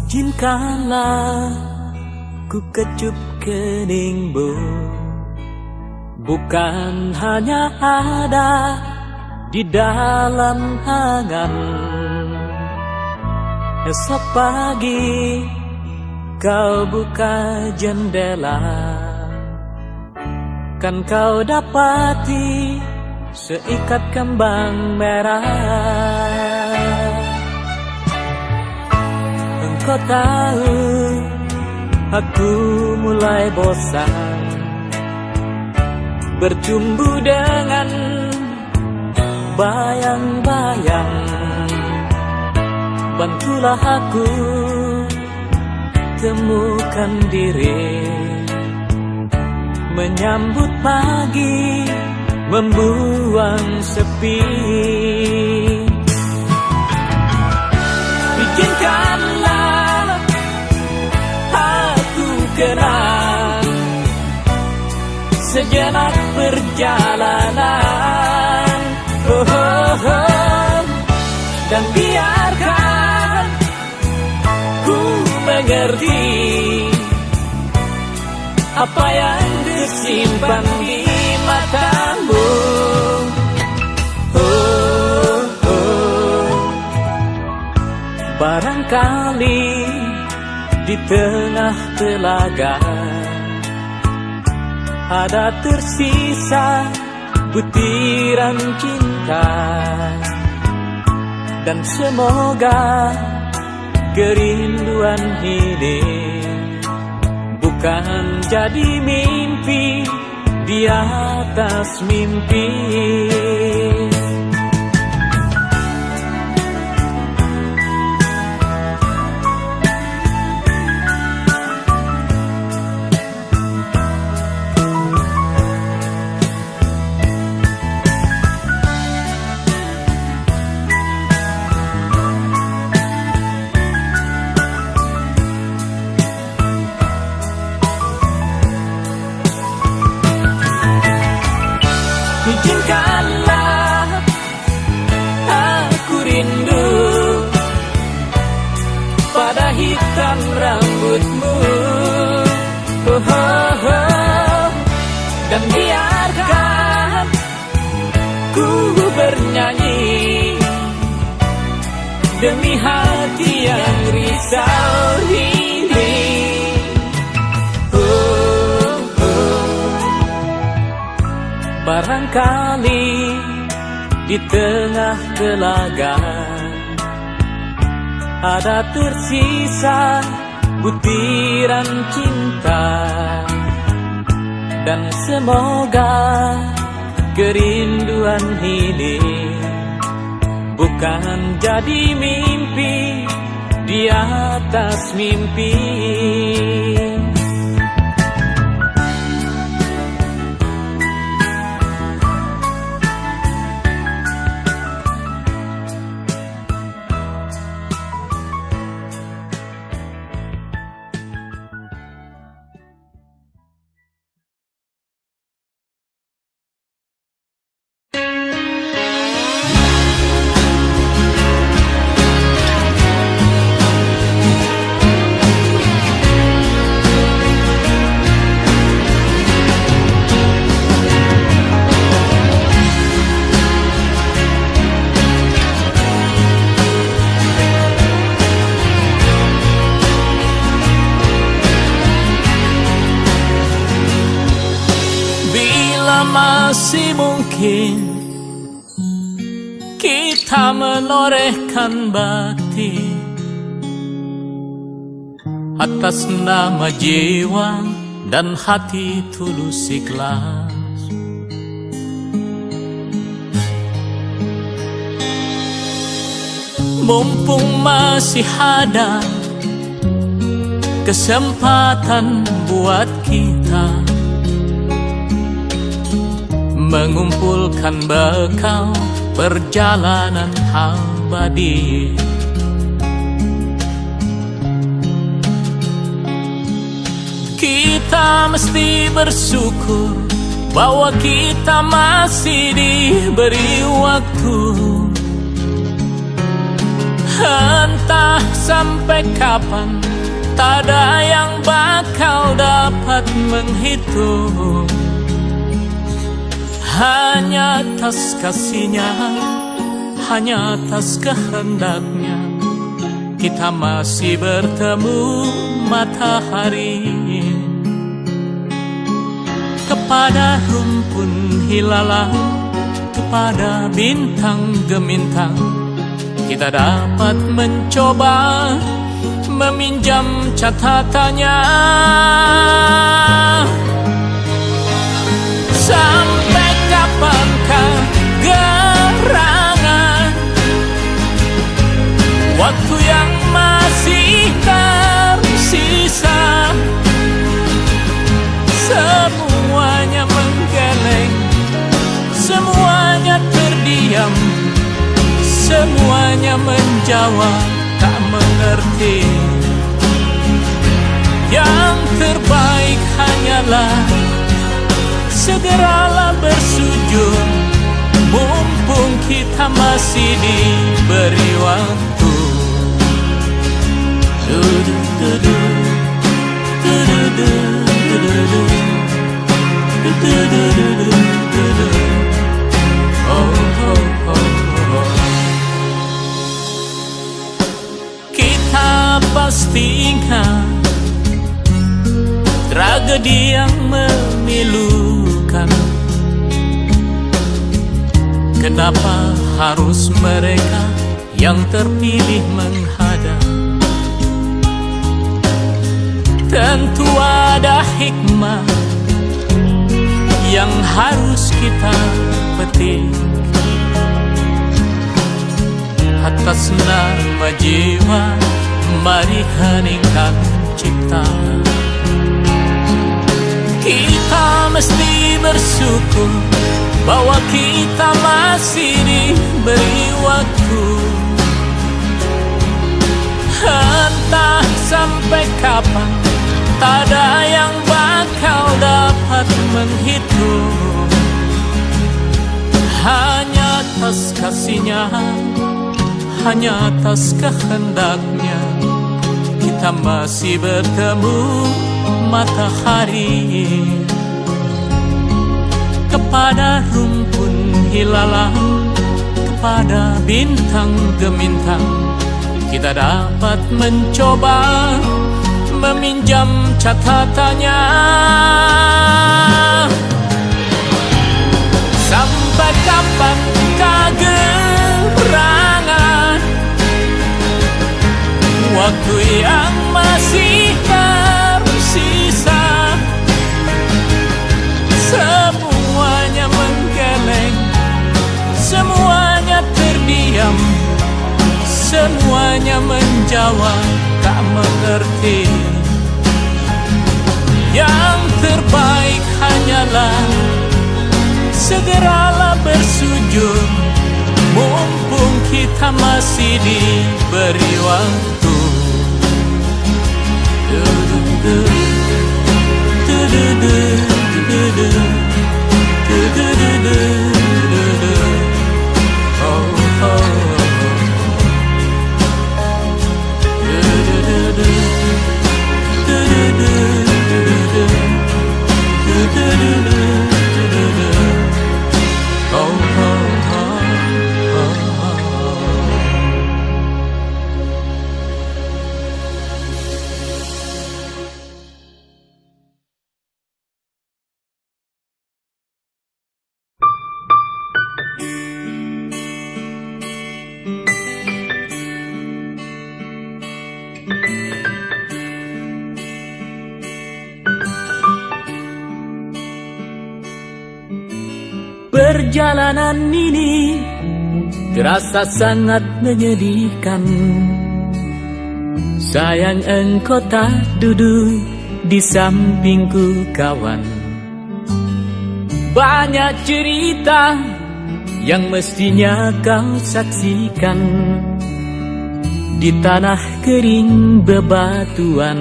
Izinkanlah ku kecup keningmu, bukan hanya ada di dalam angan. Esok pagi kau buka jendela, kan kau dapati seikat kembang merah. Engkau tahu aku mulai bosan bercumbu dengan bayang-bayang. Bantulah aku temukan diri, menyambut pagi, membuang sepi. Izinkanlah aku kenang sejenak perjalanan, dan biarkan ku mengerti apa yang disimpan di matamu. Barangkali di tengah telaga ada tersisa butiran cinta, dan semoga kerinduan ini bukan jadi mimpi di atas mimpi. Izinkanlah aku rindu pada hitam rambutmu, dan biarkan ku bernyanyi demi hati yang risau ini. Barangkali di tengah telaga ada tersisa butiran cinta, dan semoga kerinduan ini bukan jadi mimpi di atas mimpi. Masih mungkin kita menorehkan bakti atas nama jiwa dan hati tulus ikhlas. Mumpung masih ada kesempatan buat kita mengumpulkan bekal perjalanan abadi. Kita mesti bersyukur bahwa kita masih diberi waktu Entah sampai kapan, tak ada yang bakal dapat menghitung. Hanya atas kasihnya, hanya atas kehendaknya, kita masih bertemu matahari. Kepada rumpun hilalang, kepada bintang gemintang, kita dapat mencoba meminjam catatannya. Sampai kapankah gerangan waktu yang masih tersisa? Semuanya menggeleng, semuanya terdiam, semuanya menjawab tak mengerti. Yang terbaik hanyalah segeralah bersujud, mumpung kita masih diberi waktu. Kita pasti ingat tragedi yang memilukan. Kenapa harus mereka yang terpilih menghadap? Tentu ada hikmah yang harus kita petik. Atas nama jiwa, mari heningkan cipta. Kita mesti bersyukur bahwa kita masih diberi waktu. Entah sampai kapan, tak ada yang bakal dapat menghitung. Hanya atas kasihnya, hanya atas kehendaknya, kita masih bertemu matahari. Kepada rumpun hilalang, kepada bintang gemintang, kita dapat mencoba meminjam catatannya. Sampai kapan gerangan waktu yang masih tersisa? Semuanya menggeleng, semuanya terdiam, semuanya menjawab tak mengerti. Yang terbaik hanyalah segeralah bersujud, mumpung kita masih diberi waktu. Perjalanan ini terasa sangat menyedihkan. Sayang engkau tak duduk di sampingku kawan. Banyak cerita yang mestinya kau saksikan di tanah kering bebatuan.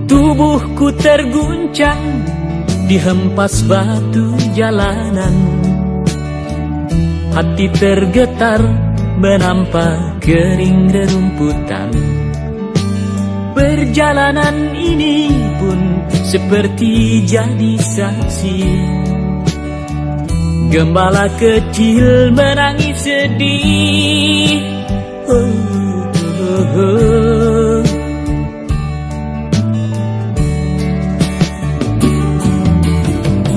Tubuhku terguncang dihempas batu jalanan, hati tergetar menampak kering rerumputan. Perjalanan ini pun seperti jadi saksi, gembala kecil menangis sedih.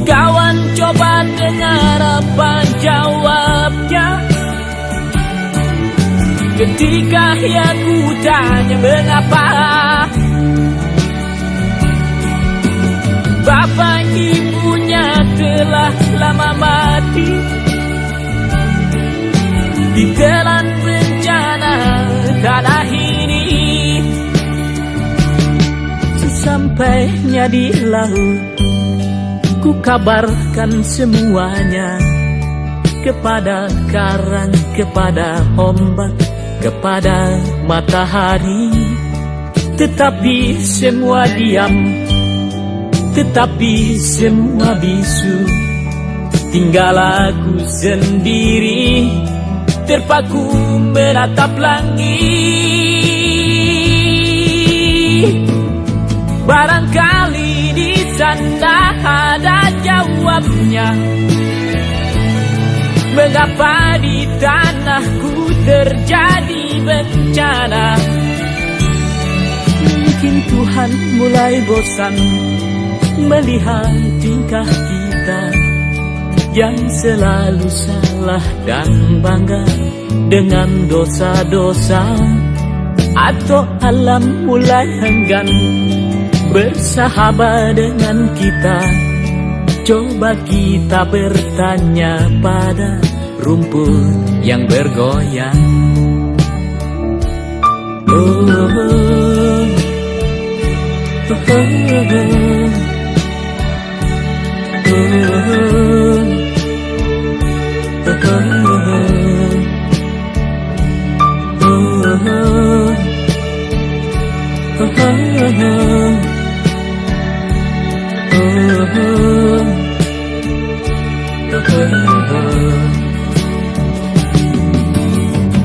Kawan coba dengar apa jawabnya ketika aku tanya mengapa. Bapak ibunya telah lama mati ditelan bencana tanah ini. Sesampainya di laut, ku kabarkan semuanya kepada karang, kepada ombak, kepada matahari. Tetapi semua diam, tetapi semua bisu. Tinggal aku sendiri terpaku menatap langit. Barangkali di sana ada jawabnya, mengapa di tanahku terjadi bencana. Mungkin Tuhan mulai bosan melihat tingkah kita yang selalu salah dan bangga dengan dosa-dosa, atau alam mulai enggan bersahabat dengan kita. Coba kita bertanya pada rumput yang bergoyang.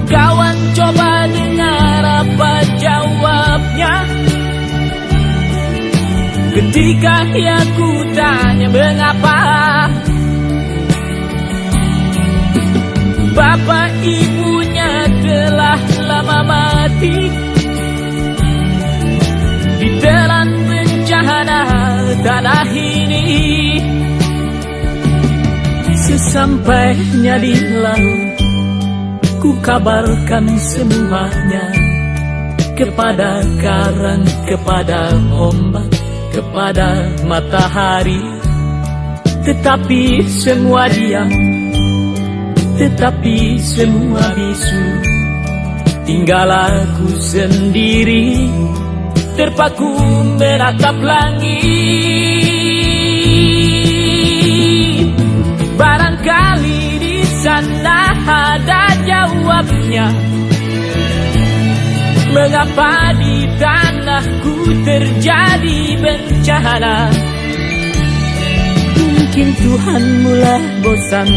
Kawan coba dengar apa jawabnya ketika aku tanya mengapa. Bapak ibunya telah lama mati ditelan bencana tanah ini. Sesampainya di laut, ku kabarkan semuanya kepada karang, kepada ombak, kepada matahari. Tetapi semua diam, tetapi semua bisu. Tinggal aku sendiri terpaku menatap langit. Barangkali di sana ada jawabnya, mengapa di tanahku terjadi bencana. Mungkin Tuhan mulai bosan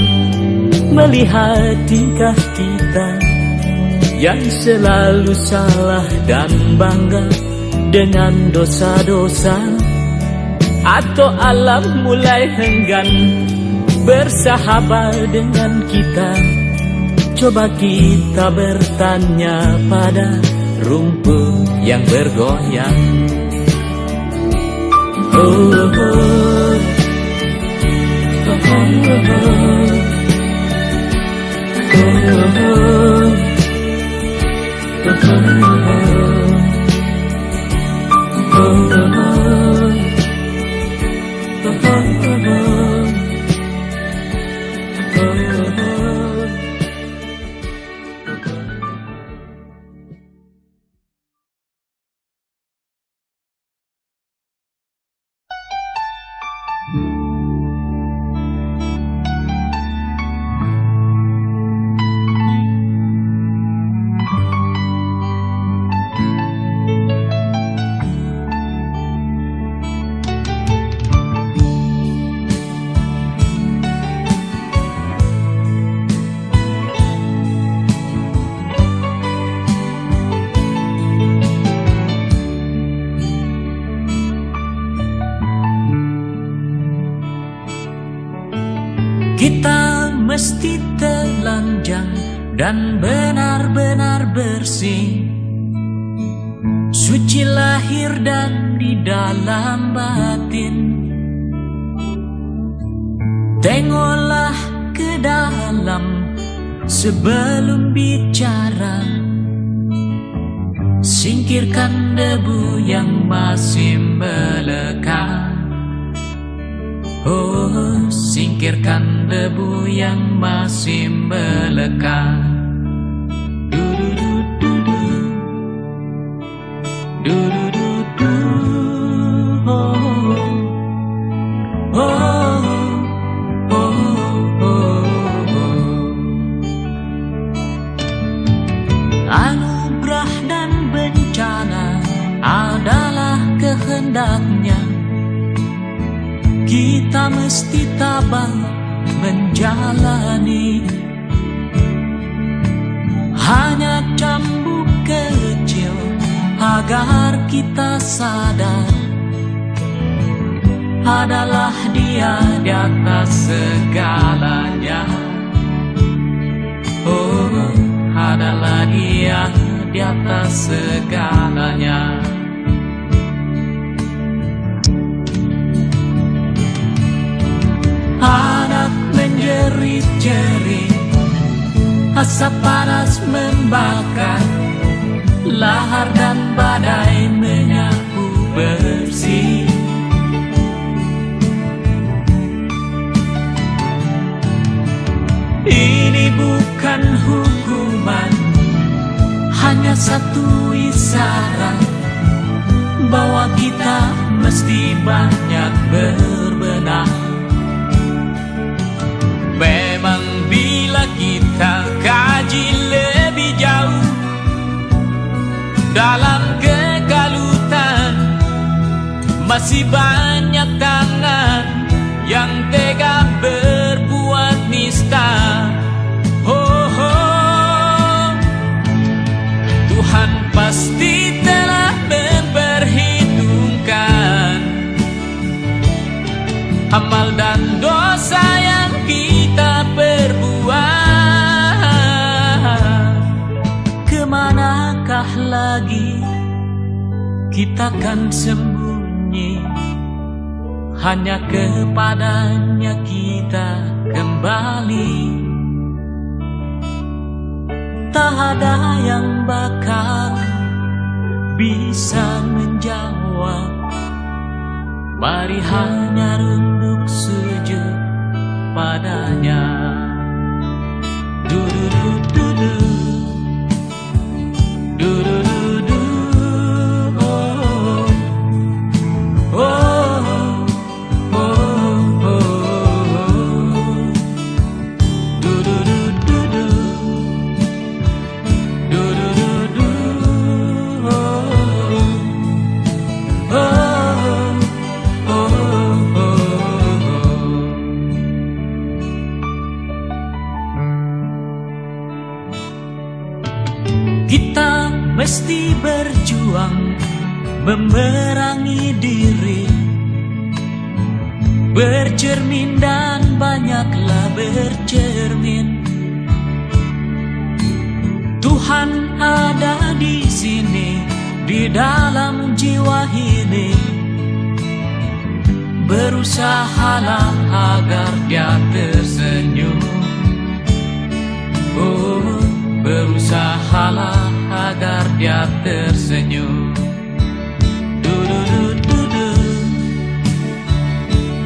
melihat tingkah kita yang selalu salah dan bangga dengan dosa-dosa, atau alam mulai enggan bersahabat dengan kita. Coba kita bertanya pada rumput yang bergoyang. Kita mesti telanjang dan benar-benar bersih, suci lahir dan di dalam batin. Tengoklah ke dalam sebelum bicara, singkirkan debu yang masih melekat. Oh, singkirkan debu yang masih melekat. Du-du-du-du-du, du-du-du-du, oh, oh, oh, oh, oh. Anugerah dan bencana adalah kehendaknya. Kita mesti tabah menjalani. Hanya cambuk kecil agar kita sadar, adalah Dia di atas segalanya. Oh, adalah Dia di atas segalanya. Anak menjerit-jerit, asap panas membakar, lahar dan badai menyapu bersih. Ini bukan hukuman, hanya satu isyarat bahwa kita mesti banyak berbenah. Memang bila kita kaji lebih jauh dalam kekalutan, masih banyak tangan yang tega berbuat nista. Oh, oh, Tuhan pasti telah memperhitungkan amal dan dosa yang kita perbuat. Kemanakah lagi kita kan sembunyi? Hanya kepadanya kita kembali. Tak ada yang bakal bisa menjawab. Mari hanya runduk sujud padanya. Du-du-du-du-du, du-du-du-du, oh, oh, oh, oh, oh. Du-du-du-du-du, du-du-du-du, oh, oh. Kita mesti berjuang memerangi diri, bercermin dan banyaklah bercermin. Tuhan ada di sini, di dalam jiwa ini. Berusahalah agar Dia tersenyum. Oh, berusahalah agar Dia tersenyum. Du-du-du-du-du,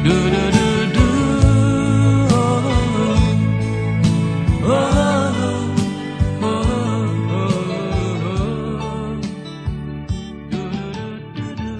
du-du-du-du, oh, oh, oh, oh, oh. Du-du-du-du-du.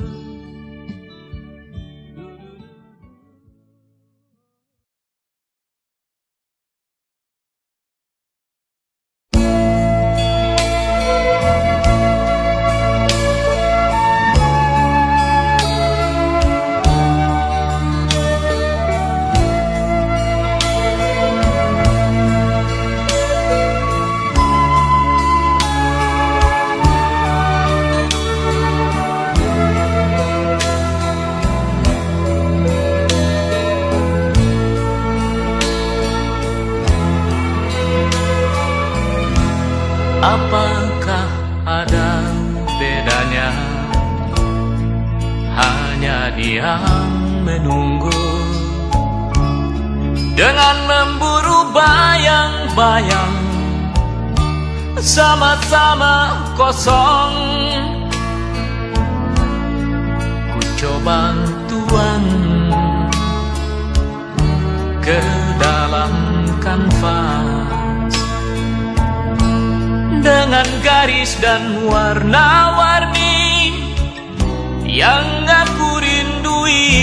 Apakah ada bedanya? Hanya diam menunggu, dengan memburu bayang-bayang, sama-sama kosong. Ku coba tuang ke dalam kanvas dengan garis dan warna-warni yang aku rindui.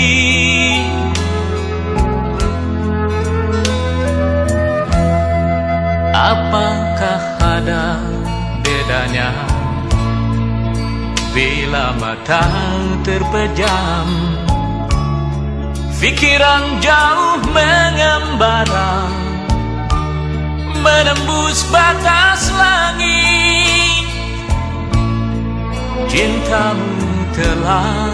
Apakah ada bedanya bila mata terpejam, pikiran jauh mengembara, menembus batas langit? Cintamu telah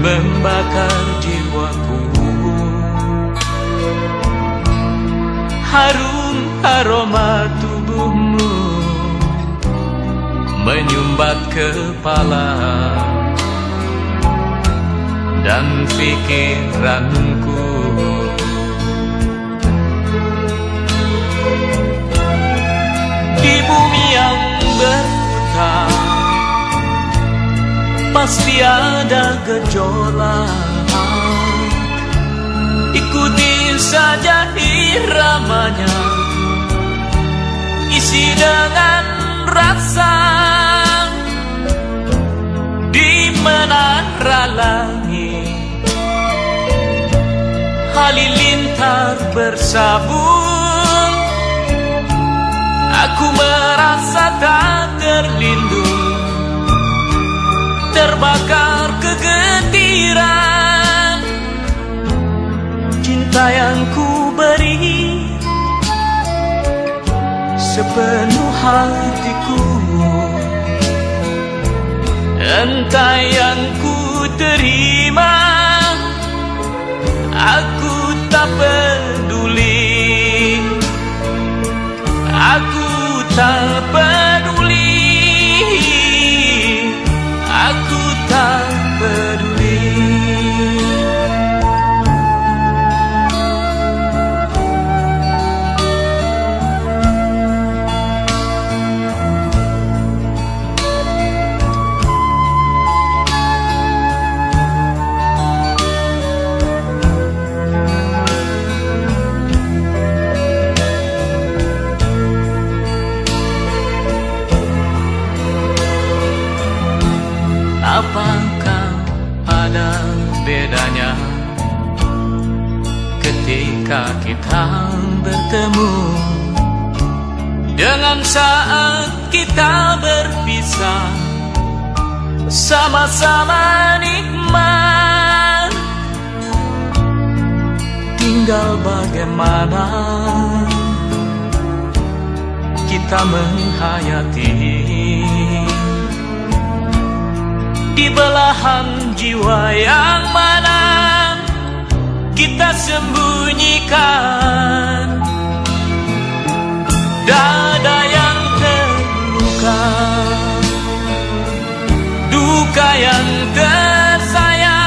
membakar jiwaku, harum aroma tubuhmu menyumbat kepala dan pikiranku. Di bumi yang berputar pasti ada gejolak, ikuti saja iramanya, isi dengan rasa. Di menara langit halilintar bersabung, aku merasa tak terlindung, terbakar kegetiran. Cinta yang ku beri sepenuh hatiku, entah yang ku terima, aku tak peduli, aku tak peduli, aku tak peduli. Apakah ada bedanya ketika kita bertemu dengan saat kita berpisah? Sama-sama nikmat, tinggal bagaimana kita menghayati di belahan jiwa yang mana kita sembunyikan. Dada yang terluka, duka yang tersayang,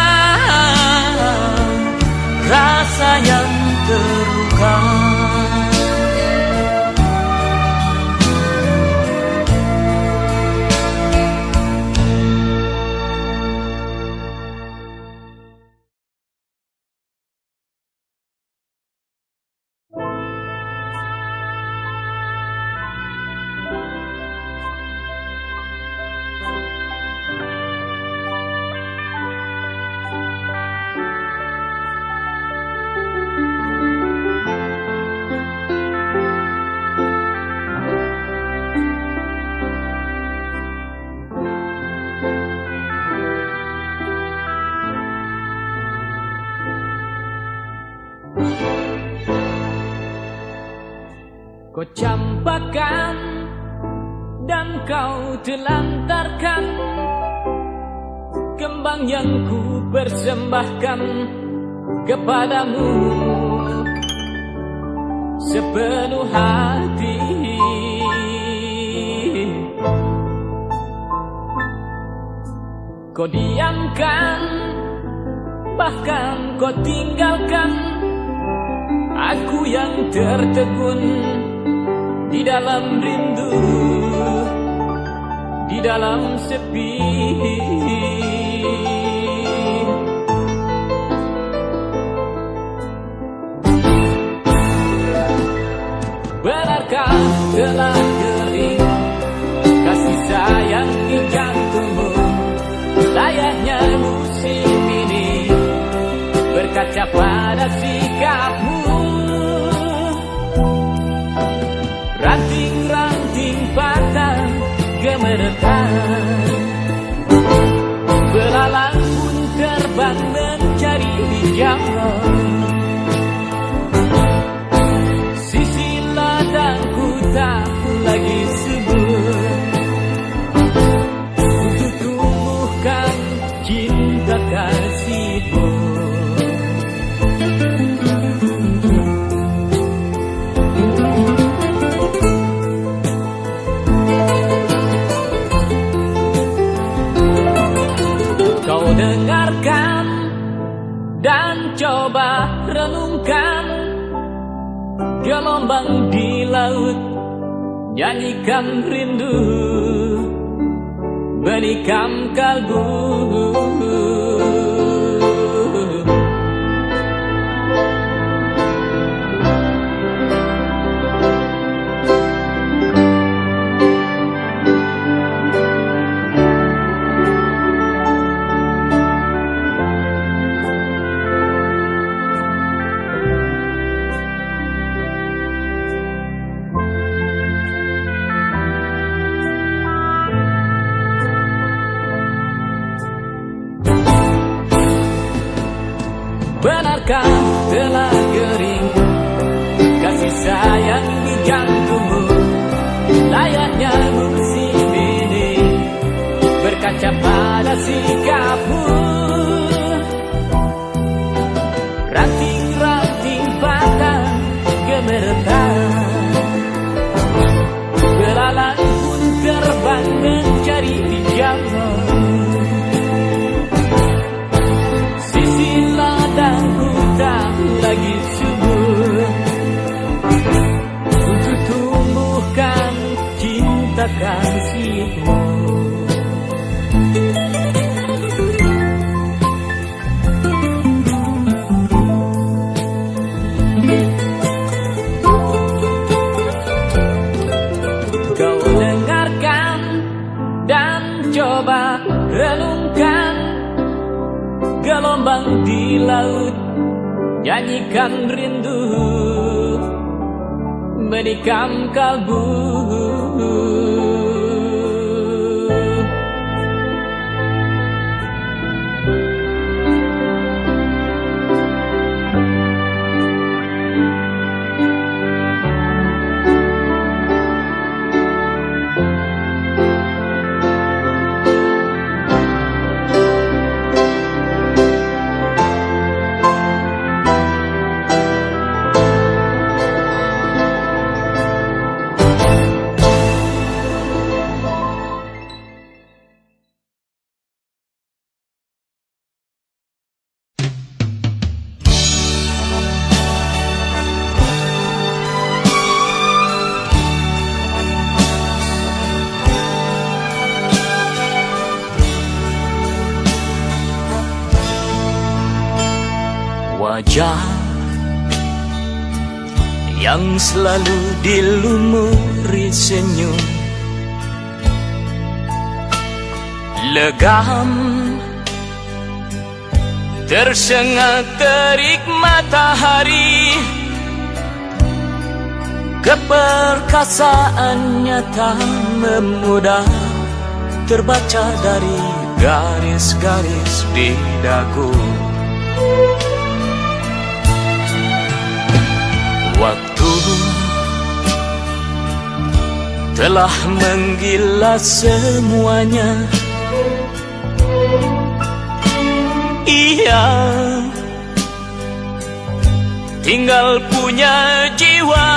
rasa yang terluka. Kau campakkan dan kau telantarkan kembang yang ku persembahkan kepadamu. sepenuh hati. Kau diamkan, bahkan kau tinggalkan aku yang tertegun di dalam rindu, di dalam sepi. Benarkah telah kering kasih sayang di jantungmu, layaknya musim ini berkaca pada sikapmu. Ranting-ranting patah gemeretan, belalang pun terbang mencari hijauan. Sisi ladangku tak lagi subur untuk tumbuhkan cinta kasihmu. Kau dengarkan dan coba renungkan gelombang di laut, nyanyikan rindu, benikam kalbu. Benarkah telah kering kasih sayang di jantungmu, layaknya musim ini berkaca pada sikapmu. Ranting-ranting patah gemeretan, belalang pun terbang mencari hijauan. Ladangku tak lagi subur untuk tumbuhkan cinta kasihmu. Kau dengarkan dan coba renungkan gelombang di laut, nyanyikan rindu, menikam kalbu. Wajah yang selalu dilumuri senyum, legam tersengat terik matahari, keperkasaannya tak memudah terbaca dari garis-garis di dagu. Waktu telah menggilas semuanya. Ia tinggal punya jiwa jiwa,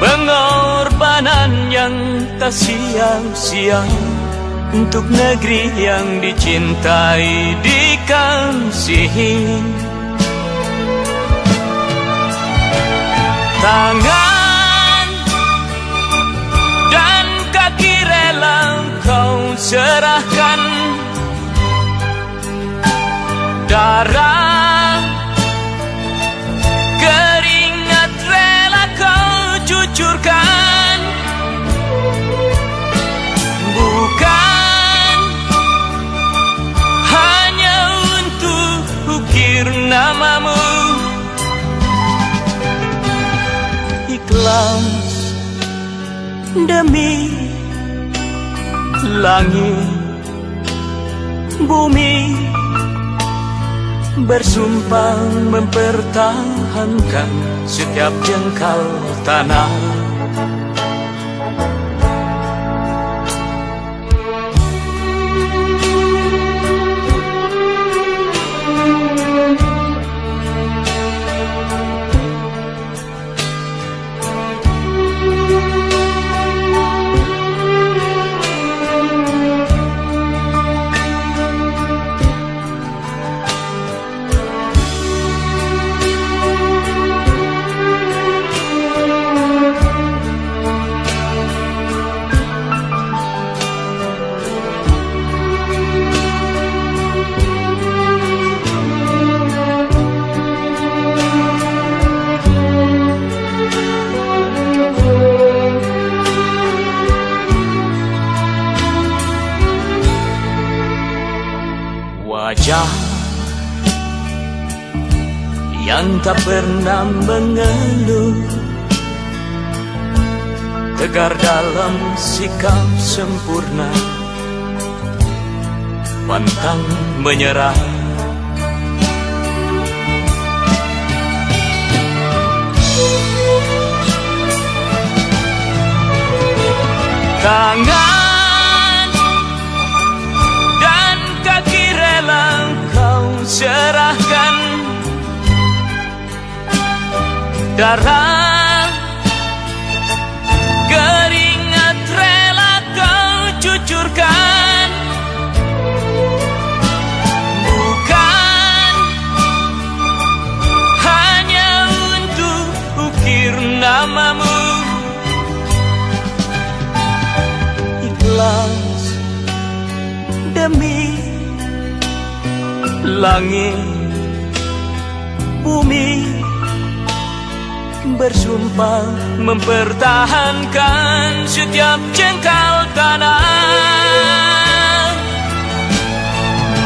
pengorbanan yang tak sia-sia untuk negeri yang dicintai, dikasihi. Tangan dan kaki rela kau serahkan, darah keringat rela kau cucurkan, bukan hanya untuk ukir namamu. Ikhlas demi langit bumi, bersumpah mempertahankan setiap jengkal tanah. Wajah yang tak pernah mengeluh, tegar dalam sikap sempurna, pantang menyerah. Tangan dan kaki rela kau serahkan, darah keringat rela kau cucurkan, bukan hanya untuk ukir namamu. Ikhlas demi langit bumi, bersumpah mempertahankan setiap jengkal tanah.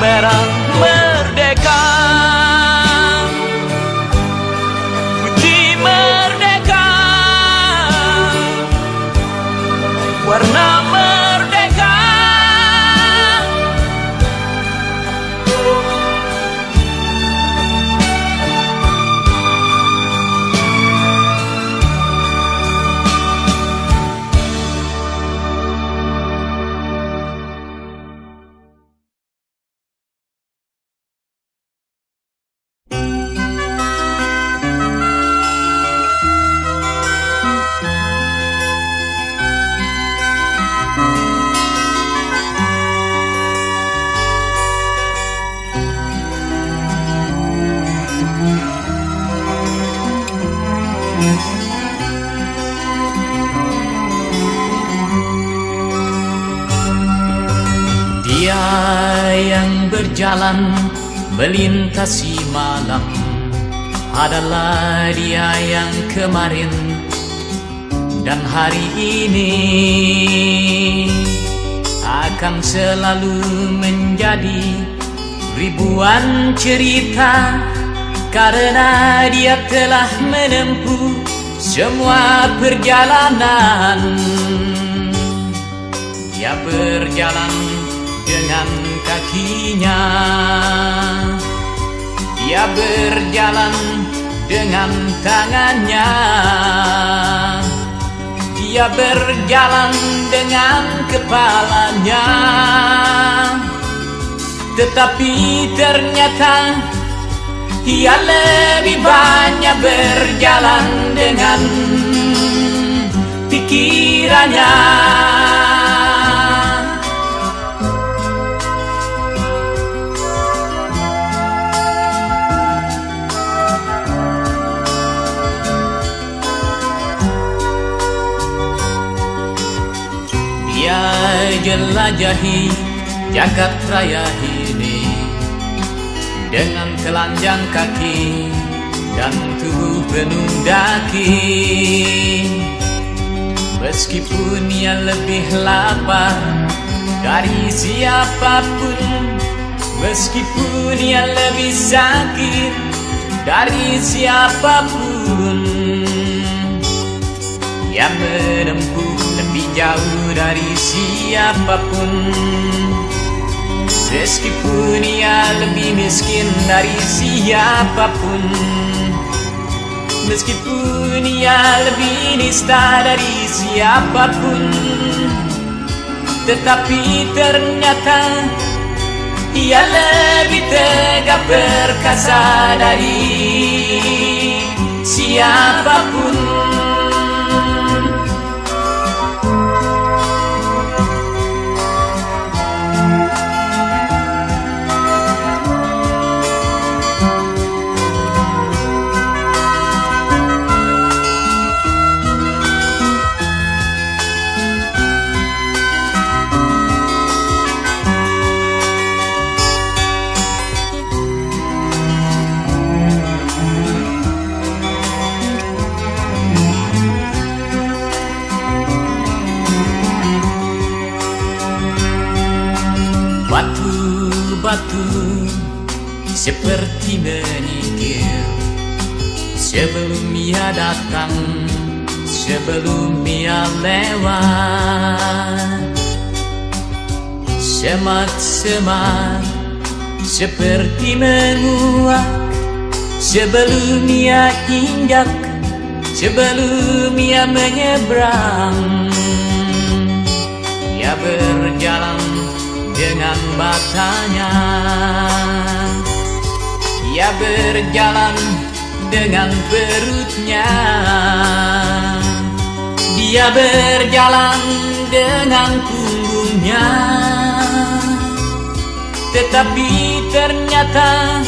Merah merdeka, putih merdeka, warna merdeka. Dia yang berjalan melintasi malam adalah dia yang kemarin dan hari ini akan selalu menjadi ribuan cerita, karena dia telah menempuh semua perjalanan. Dia berjalan dengan kakinya, dia berjalan dengan tangannya, dia berjalan dengan kepalanya. Tetapi ternyata ia lebih banyak berjalan dengan pikirannya. Dia jelajahi jagat raya ini dengan telanjang kaki dan tubuh penuh daki. Meskipun ia lebih lapar dari siapapun, meskipun ia lebih sakit dari siapapun, ia menempuh lebih jauh dari siapapun. Meskipun ia lebih miskin dari siapapun, meskipun ia lebih nista dari siapapun, tetapi ternyata ia lebih tegak perkasa dari siapapun. Batu-batu seperti menyingkir sebelum ia datang, sebelum ia lewat. Semak-semak seperti menguak sebelum ia injak, sebelum ia menyeberang. Ia berjalan dengan batanya, ia berjalan dengan perutnya, dia berjalan dengan punggungnya. Tetapi ternyata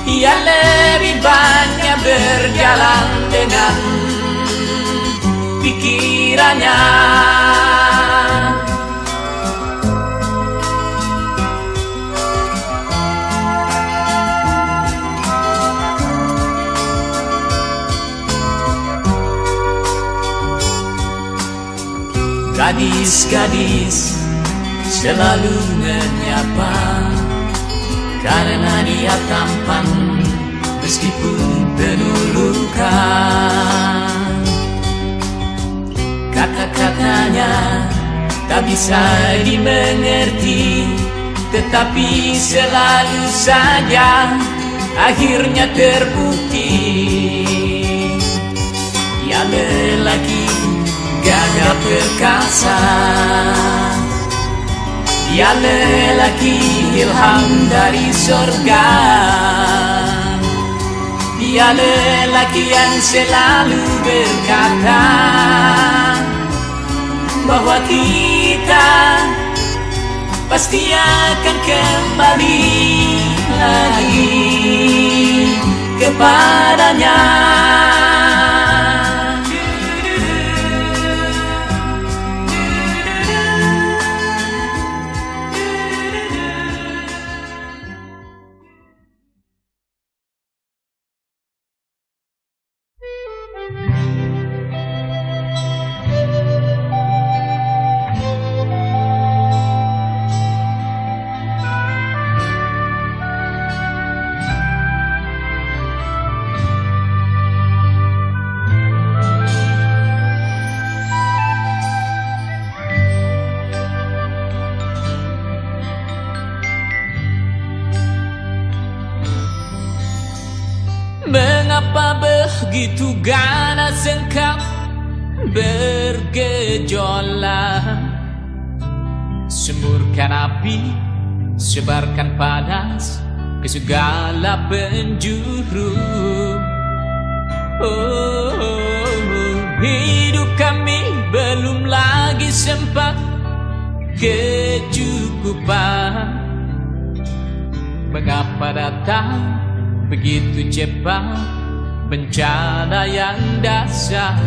ia lebih banyak berjalan dengan pikirannya. Gadis-gadis selalu menyapa karena dia tampan meskipun penuh luka. Kata-katanya tak bisa dimengerti, tetapi selalu saja akhirnya terbukti. Dia lelaki gagah perkasa, dia lelaki ilham dari sorga, dia lelaki yang selalu berkata bahwa kita pasti akan kembali lagi kepadanya. Mengapa begitu ganas engkau bergejolak? Semburkan api, sebarkan panas, ke segala penjuru. Hidup kami belum lagi sempat kecukupan. Mengapa datang begitu cepat bencana yang dahsyat?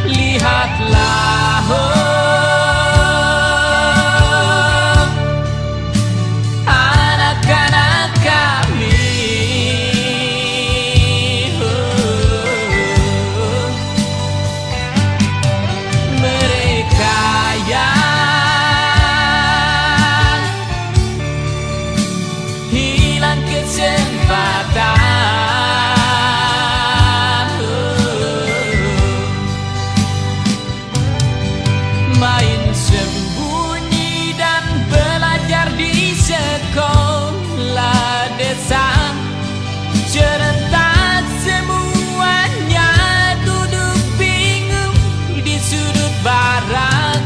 Lihatlah, anak-anak kami, mereka yang hilang kesempatan. Main sembunyi dan belajar di sekolah desa, serentak semuanya duduk bingung di sudut barat.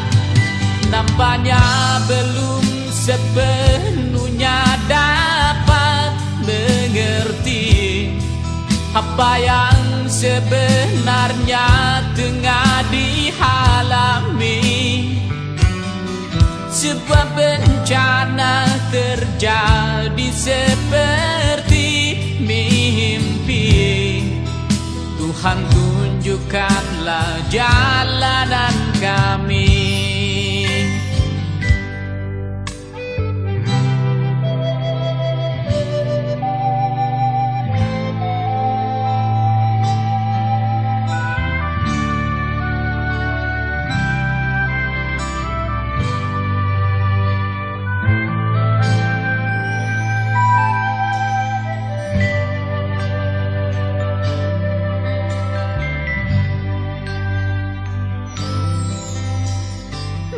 Nampaknya belum sepenuhnya dapat mengerti apa yang sebenarnya tengah dialami. Sebuah bencana terjadi seperti mimpi. Tuhan, tunjukkanlah jalanan kami.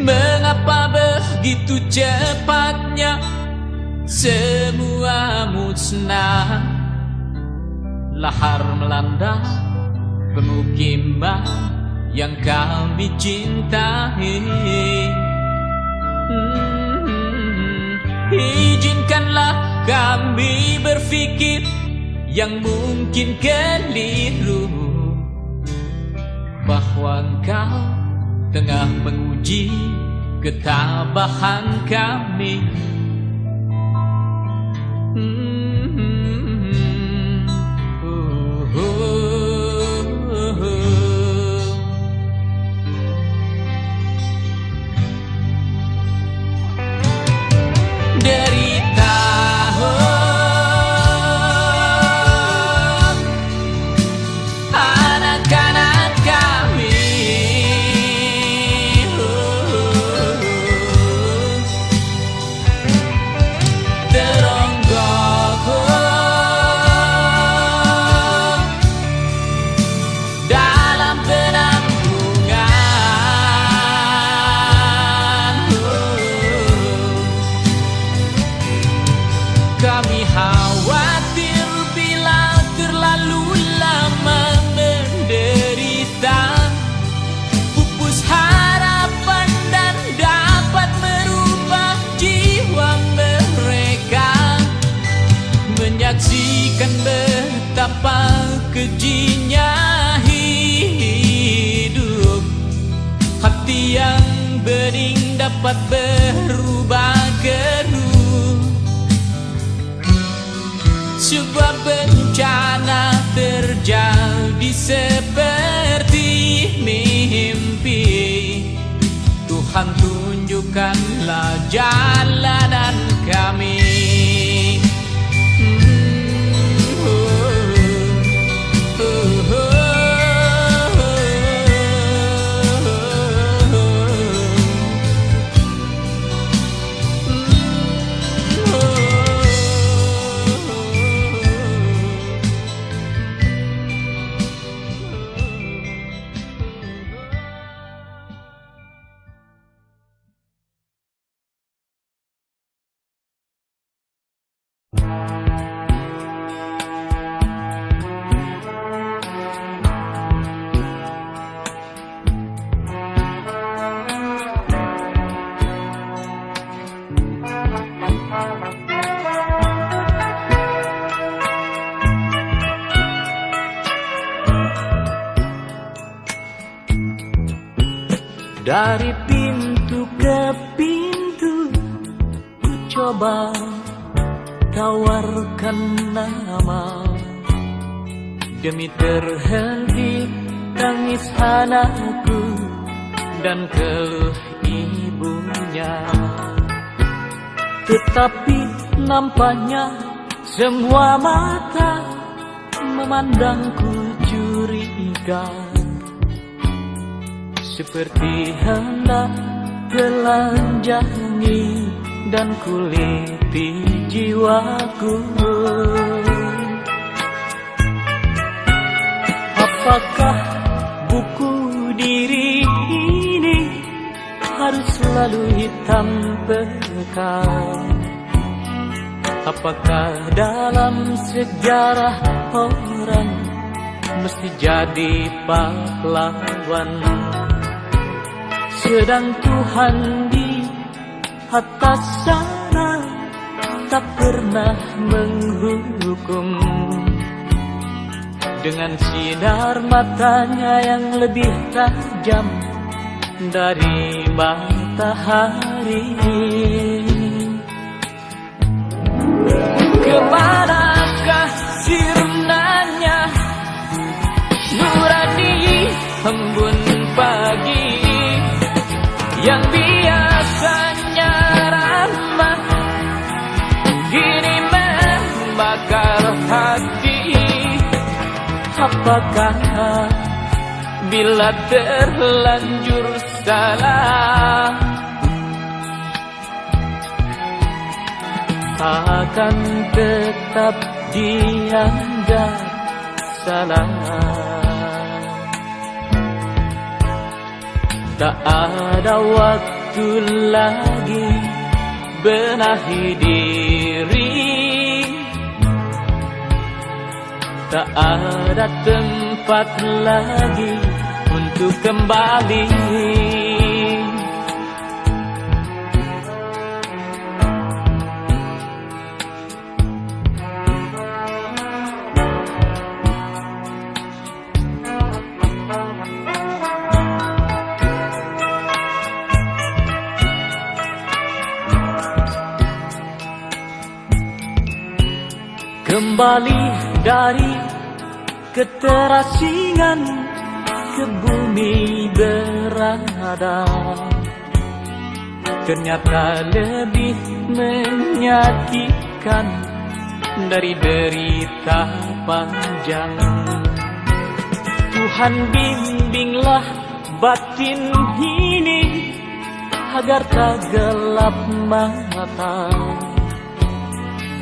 Mengapa begitu cepatnya semua musnah? Lahar melanda pemukiman yang kami cintai. Izinkanlah kami berpikir yang mungkin keliru, bahwa Engkau tengah menguji ketabahan kami. Derita anak-anak kami, teronggok dalam penampungan. Kami khawatir bila terlalu lama menderita, pupus harapan dan dapat merubah jiwa mereka. Menyaksikan betapa kejinya hidup, hati yang bening dapat berubah keruh. Sebuah bencana terjadi seperti mimpi. Tuhan, tunjukkanlah jalanan kami. Dari pintu ke pintu ku coba tawarkan nama, demi terhenti tangis anakku dan keluh ibunya. Tetapi nampaknya semua mata memandangku curiga, seperti hendak telanjangi dan kuliti jiwaku. Apakah buku diri ini harus selalu hitam pekat? Apakah dalam sejarah orang mesti jadi pahlawan, sedang Tuhan di atas sana tak pernah menghukum, dengan sinar matanya yang lebih tajam dari matahari. Kemanakah sirnanya nurani embun pagi yang biasanya ramah, kini membakar hati? Apakah bila terlanjur salah akan tetap dianggap salah? Tak ada waktu lagi benahi diri, tak ada tempat lagi untuk kembali. Kembali dari keterasingan ke bumi berada, ternyata lebih menyakitkan dari derita panjang. Tuhan bimbinglah batin ini agar tak gelap mata,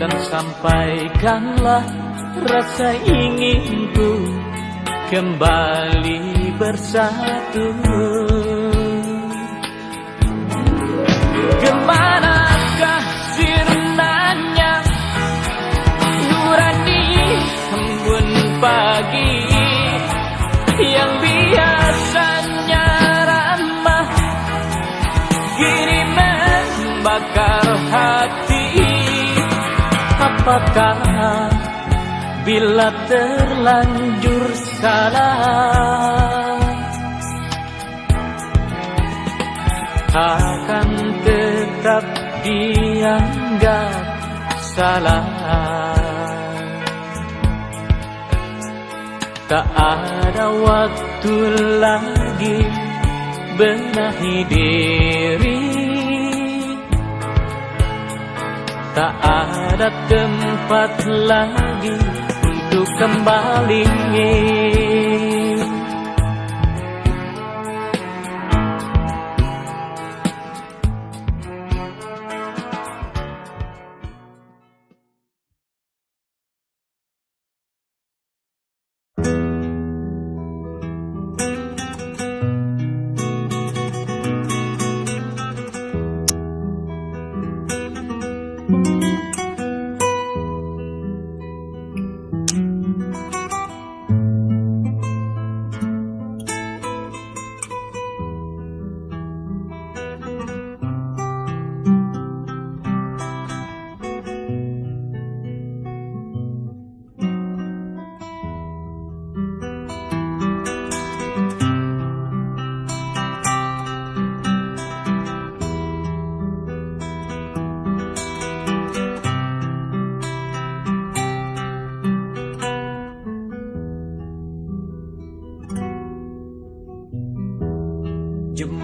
dan sampaikanlah rasa inginku kembali bersatu. Kemanakah sirnanya nurani embun pagi yang biasanya ramah, kini membakar hati? Apakah bila terlanjur salah akan tetap dianggap salah? Tak ada waktu lagi benahi diri, tak ada tempat lagi untuk kembali.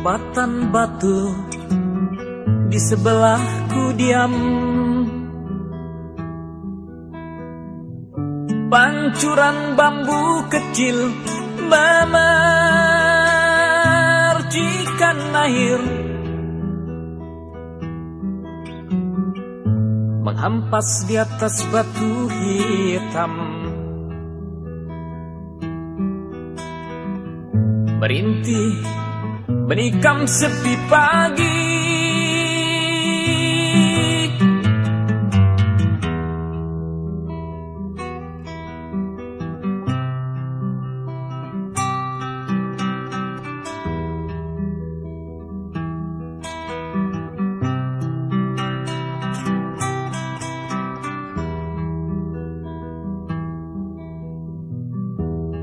lompatan batu di sebelahku diam. Pancuran bambu kecil memercikan air, menghampas di atas batu hitam. Merintih menikam sepi pagi,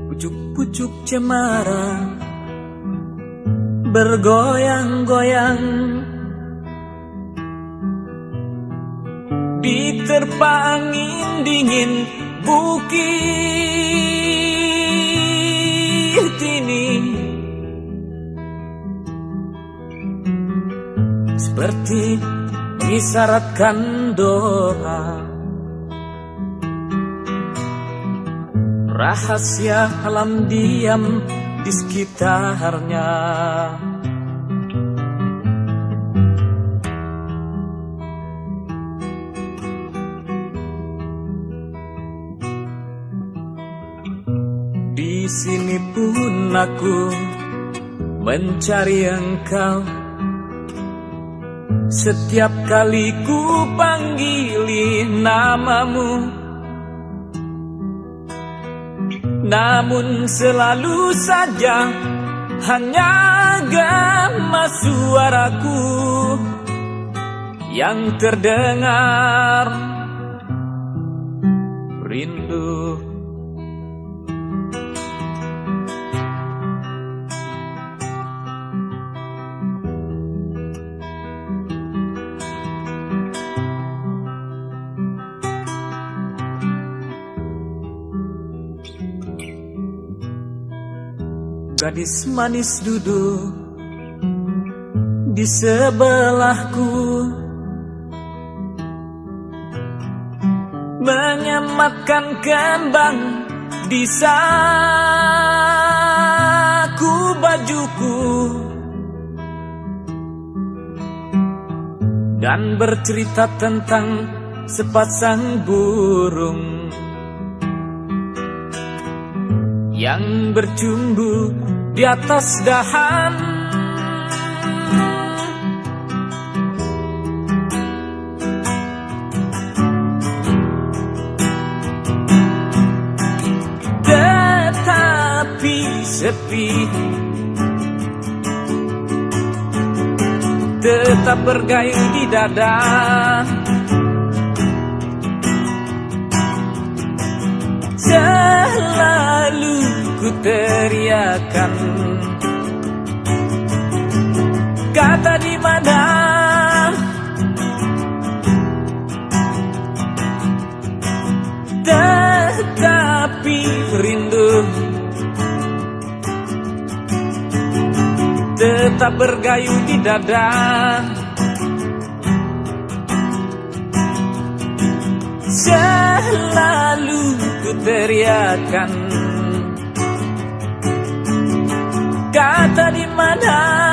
pucuk-pucuk cemara bergoyang-goyang, diterpa angin dingin bukit ini. Seperti mengisyaratkan doa, rahasia alam diam di sekitarnya. Di sini pun aku mencari engkau. Setiap kali ku panggili namamu, namun selalu saja hanya gema suaraku yang terdengar. Rindu, gadis manis duduk di sebelahku, menyematkan kembang di saku bajuku, dan bercerita tentang sepasang burung yang bercumbu di atas dahan. Tetapi sepi, tetap bergayung di dada. Selalu ku teriakan kata di mana, tetapi rindu tetap bergayung di dada. Selalu ku teriakan kata di mana.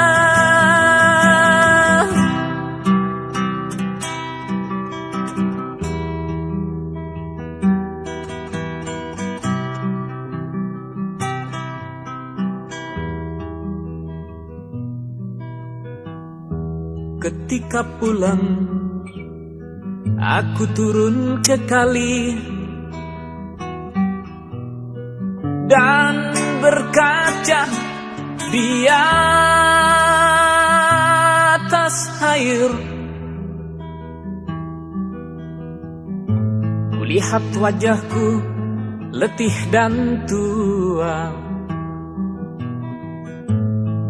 Ketika pulang, aku turun ke kali dan berkaca di atas air. Kulihat wajahku letih dan tua,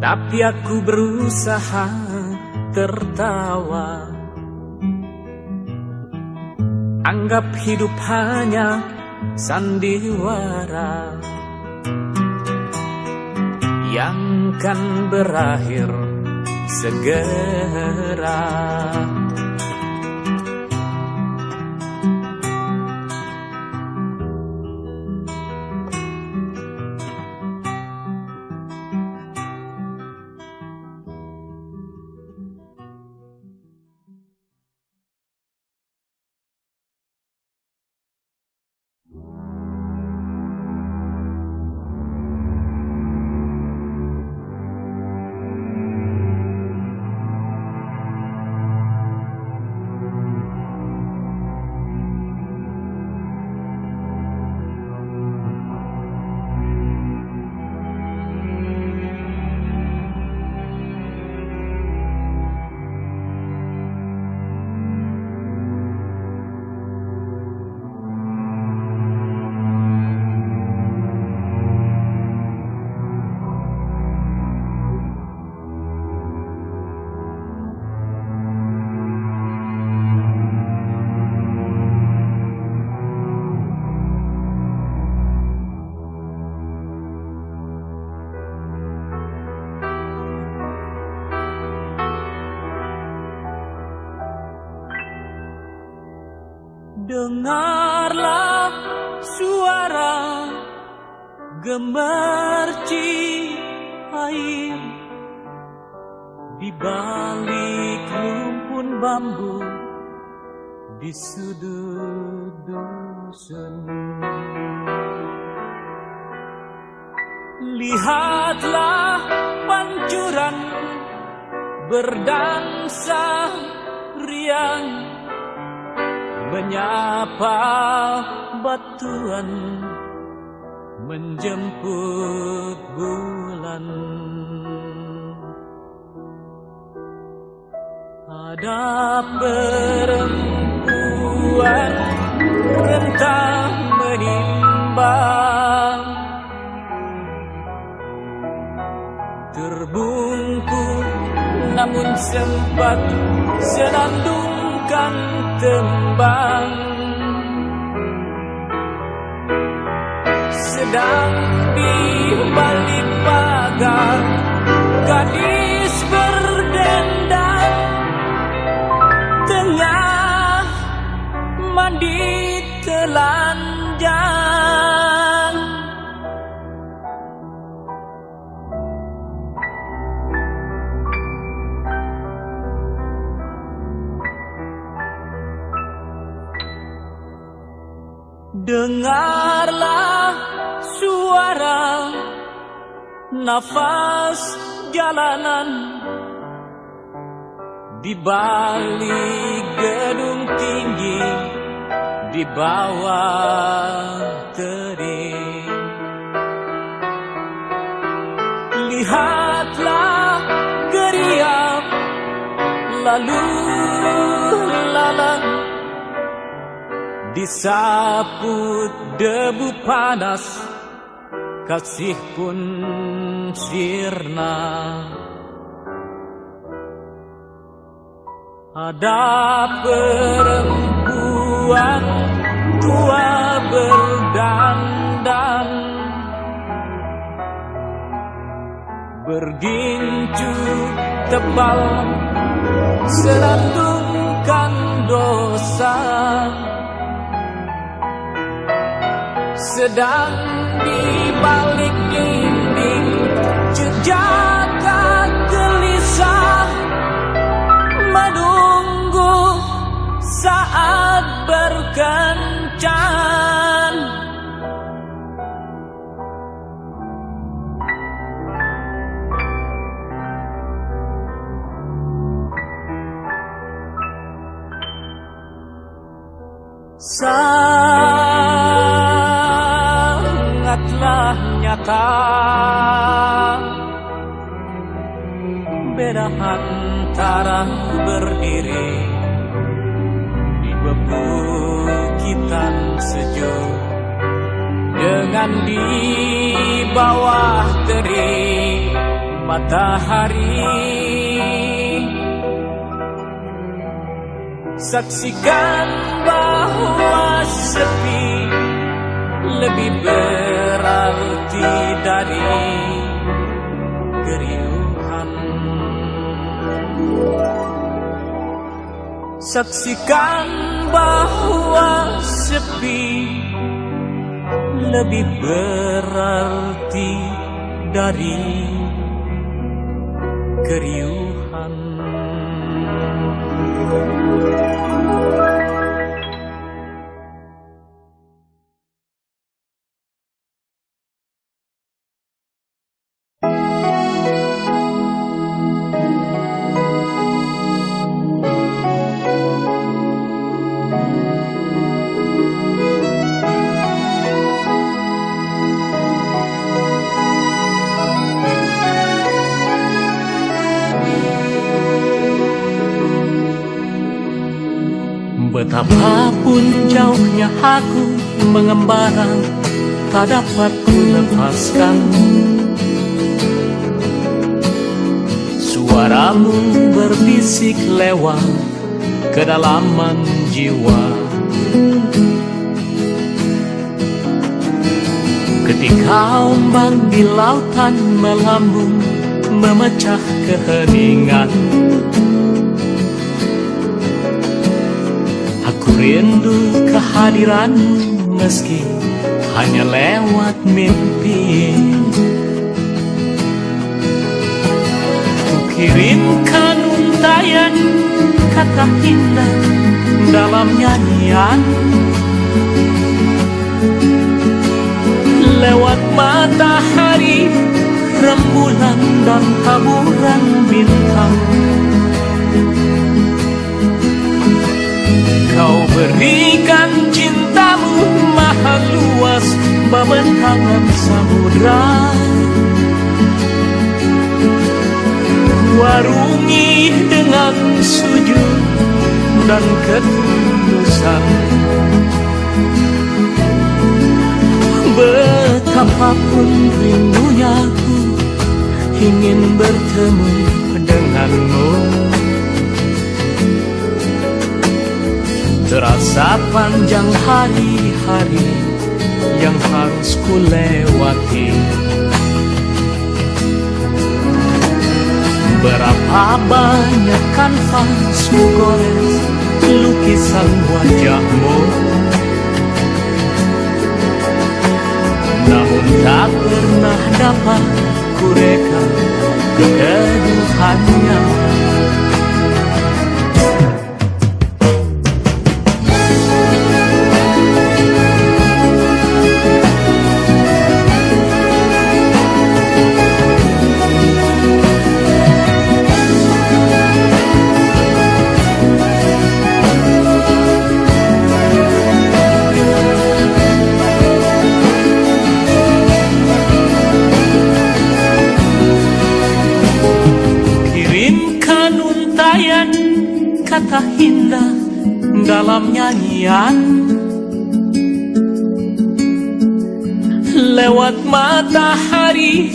tapi aku berusaha tertawa. Anggap hidup hanya sandiwara yang kan berakhir segera. Dengarlah suara gemercik air di balik rumpun bambu di sudut dusun. Lihatlah pancuran berdansa riang menyapa batuan menjemput bulan. Ada perempuan rentang menimbang, terbungkuk namun sempat senandungkan tembang. Sedang di balik pagar gadis berdendang, tengah mandi telanjang. Dengarlah suara nafas jalanan di balik gedung tinggi di bawah terik. Lihatlah geriap lalu lalang disaput debu panas, kasih pun sirna. Ada perempuan tua berdandan, bergincu tebal senandungkan dosa. Sedang di balik dinding jejak gelisah, menunggu saat berkencan. Sangatlah nyata beda antara berdiri di bebukitan sejuk dengan di bawah terik matahari. Saksikan bahwa sepi lebih berarti dari keriuhan. Saksikan bahwa sepi lebih berarti dari keriuhan. Betapapun jauhnya aku mengembara, tak dapat ku lepaskan suaramu berbisik lewat kedalaman jiwa. Ketika ombak di lautan melambung memecah keheningan, aku rindu kehadiranmu meski hanya lewat mimpi. Ku kirimkan untayan kata indah dalam nyanyian, lewat matahari, rembulan dan taburan bintang. Kau berikan cintamu maha luas membentangan samudra. Warungi dengan sujud dan ketulusan. Betapapun rindunya aku ingin bertemu denganmu. Terasa panjang hari-hari yang harus ku lewati. Berapa banyak kanvas ku gores lukisan wajahmu, namun tak pernah dapat ku reka keteduhannya. Kata indah dalam nyanyian, lewat matahari,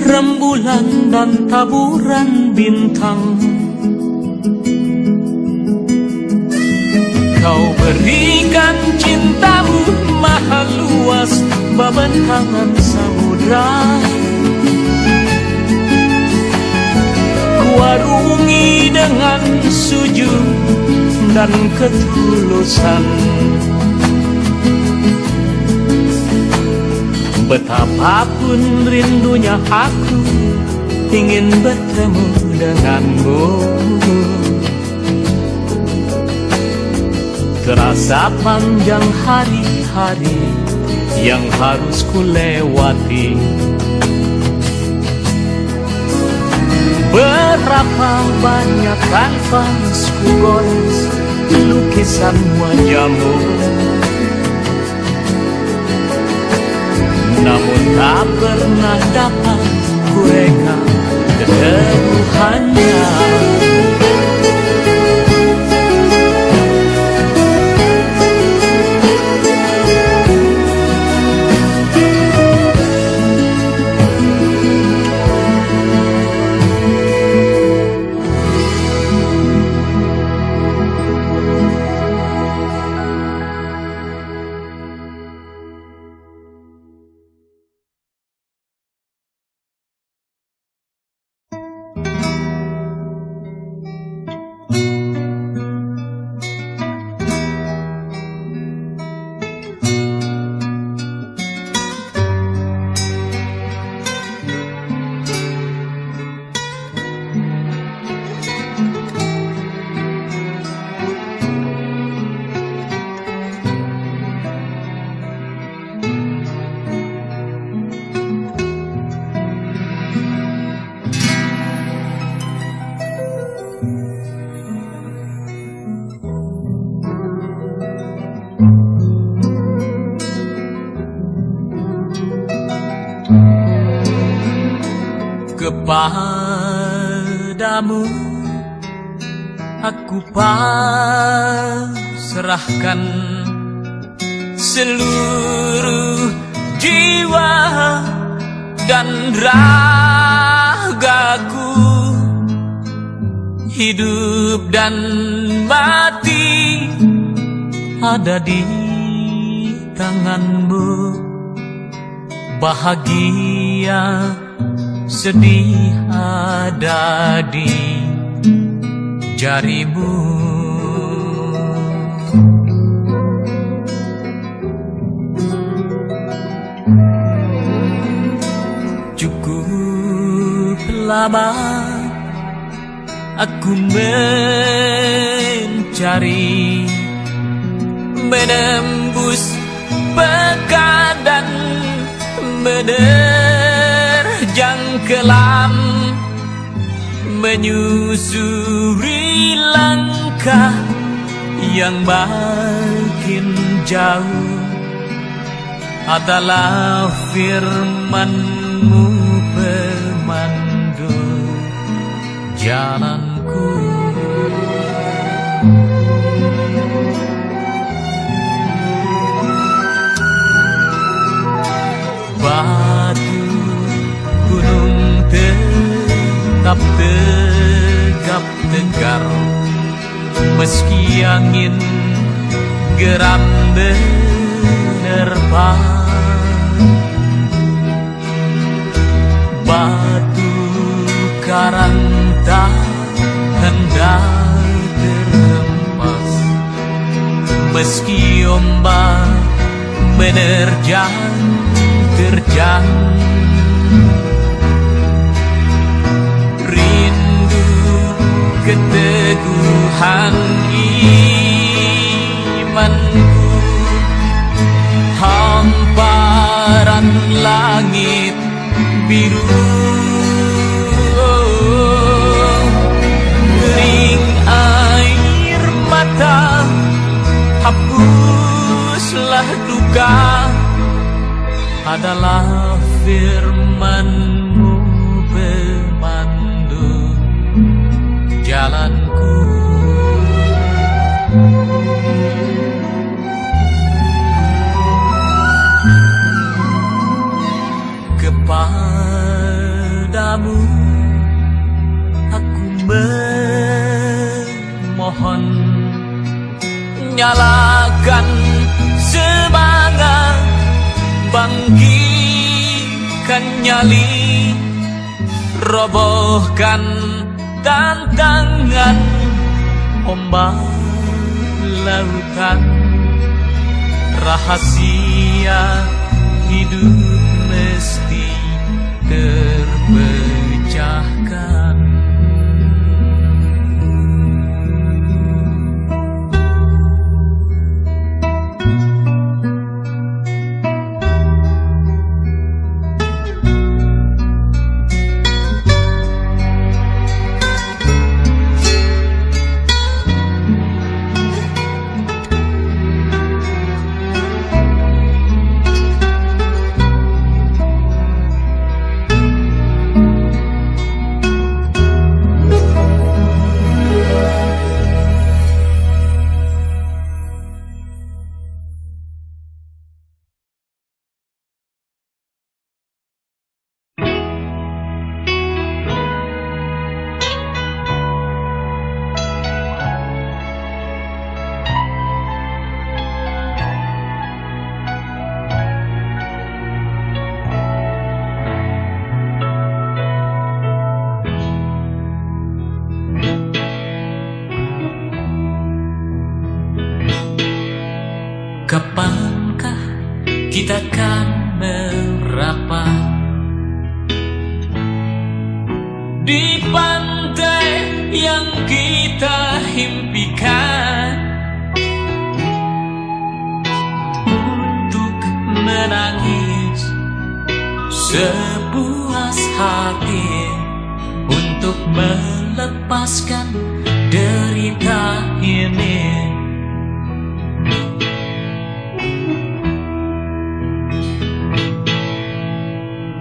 rembulan dan taburan bintang. Kau berikan cintamu maha luas membentangan samudra. Warungi dengan sujud dan ketulusan. Betapapun rindunya aku ingin bertemu denganmu. Terasa panjang hari-hari yang harus ku lewati. Berapa banyak kanvas ku gores lukisan wajahmu, namun tak pernah dapat ku reka keteduhannya. Kepadamu aku pasrahkan seluruh jiwa dan ragaku, hidup dan mati ada di tanganmu, bahagia sedih ada di jarimu. Cukup lama aku mencari, menembus pekat dan menerjang kelam, menyusuri langkah yang makin jauh. Adalah firman-Mu pemandu jalanku. Batu gunung tetap tegap tegar, meski angin geram menerpa. Batu karang tak hendak terhempas, meski ombak menerjang terjang. Rindu keteguhan imanku, hamparan langit biru, kering air mata, hapuslah duka. Adalah firman-Mu pemandu jalanku. Kepadamu aku memohon, nyalakan semangat, bangkitkan nyali, robohkan tantangan ombak lautan. Rahasia hidup mesti terpecahkan. Kapankah kita akan merapat di pantai yang kita impikan, untuk menangis sepuas hati, untuk melepaskan derita ini.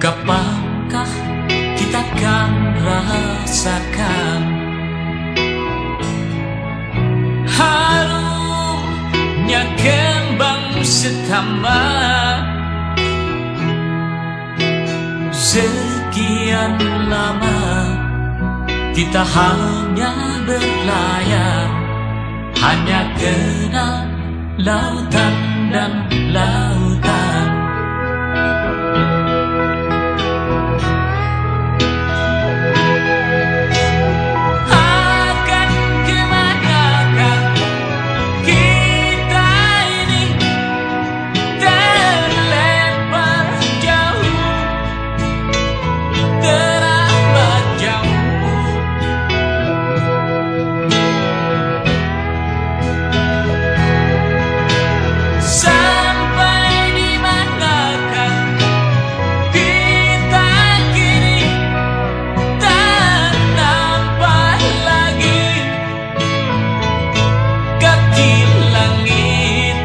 Kapankah kita akan rasakan. Harumnya kembang setaman, sekian lama kita hanya berlayar, hanya kenal lautan dan lautan. Akan kemanakah kita ini, terlempar jauh, teramat jauh. Sampai di manakah kita kini, tak nampak lagi kaki langit.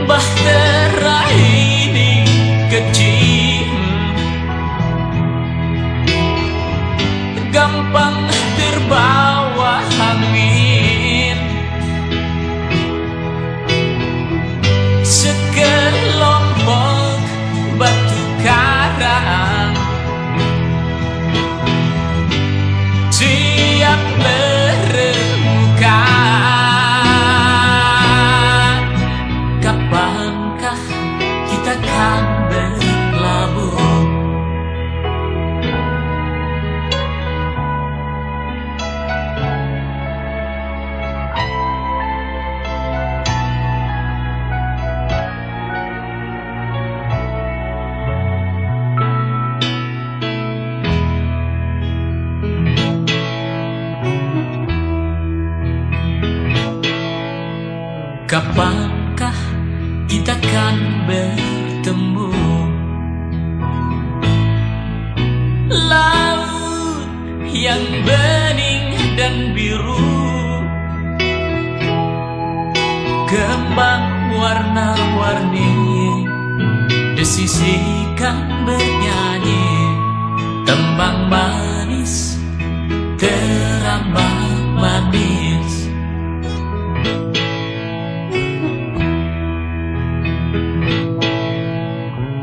Bahtera ini kecil, gampang terbawa angin. Sekelompok batu karang siap bermuka. Kapankah kita kan berlabuh? Kapankah kita kan bertemu? Laut yang bening dan biru, kembang warna-warni desisikan bernyanyi, tembang manis terambah manis.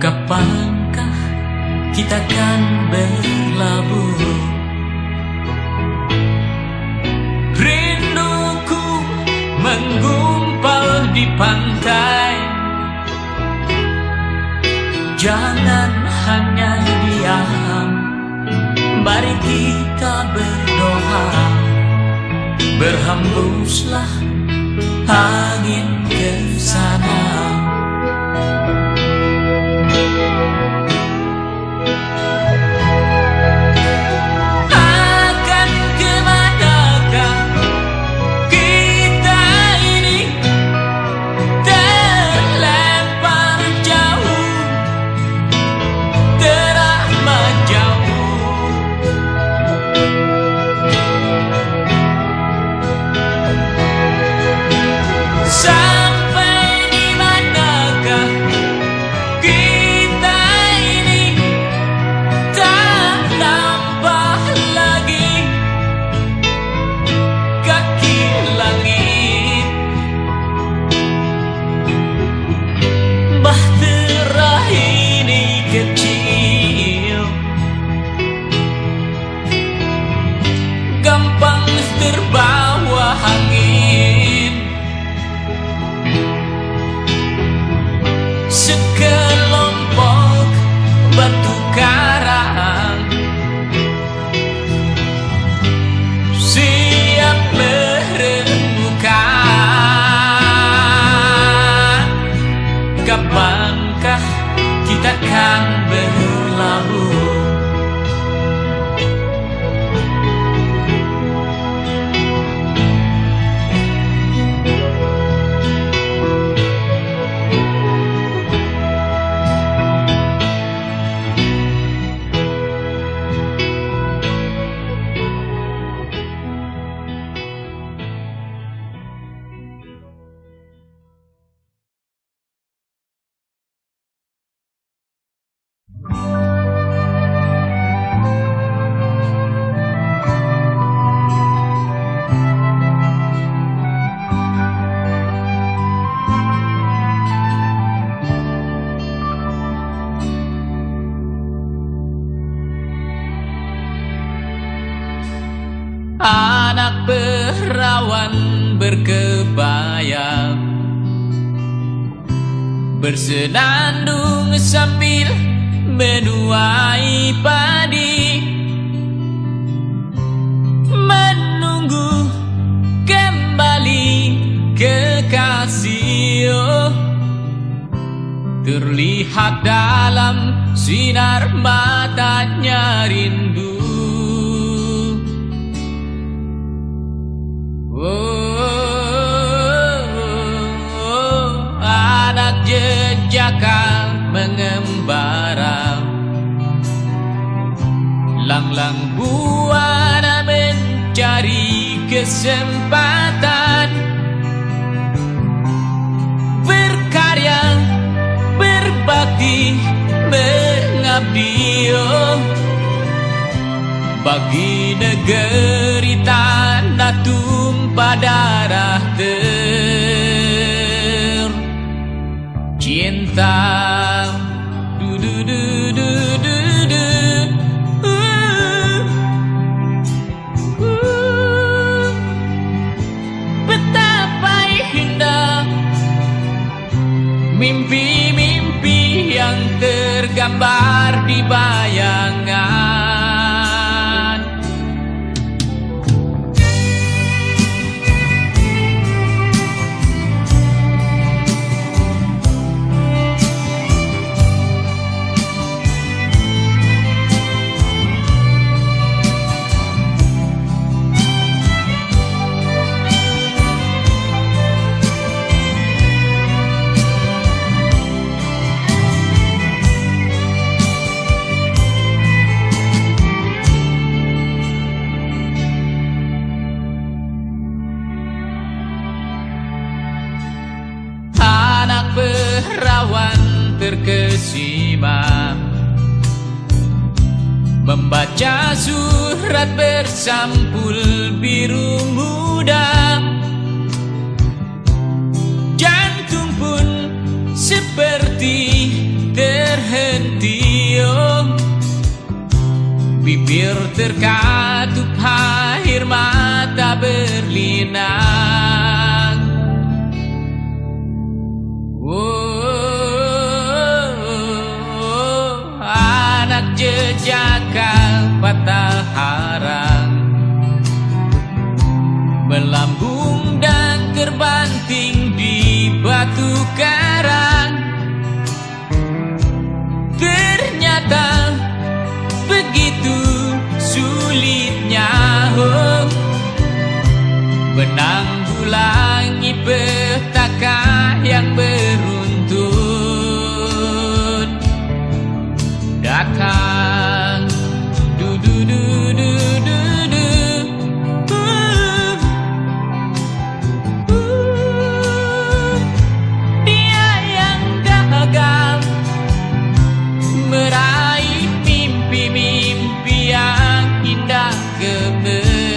Kapankah kita kan berlabuh? Rinduku menggumpal di pantai, jangan hanya diam, mari kita berdoa. Berhembuslah angin ke sana. Sa berkebaya, bersenandung sambil menuai padi, menunggu kembali kekasih. Terlihat dalam sinar matanya rindu. Anak jejaka mengembara, lang-lang buana mencari kesempatan, berkarya, berbakti, mengabdi bagi negeri tanah tumpah darah tercinta. Du du du du du du. Betapa indah mimpi-mimpi yang tergambar di bayangan. Perawan terkesima membaca surat bersampul biru muda, jantung pun seperti terhenti. Bibir terkatup air mata berlinang. Anak jejaka patah arang, melambung dan terbanting di batu karang. Ternyata begitu sulitnya menanggulangi petaka yang beruntun datang. Du du du du du du. Dia yang gagal meraih mimpi-mimpi yang indah gemerlapan.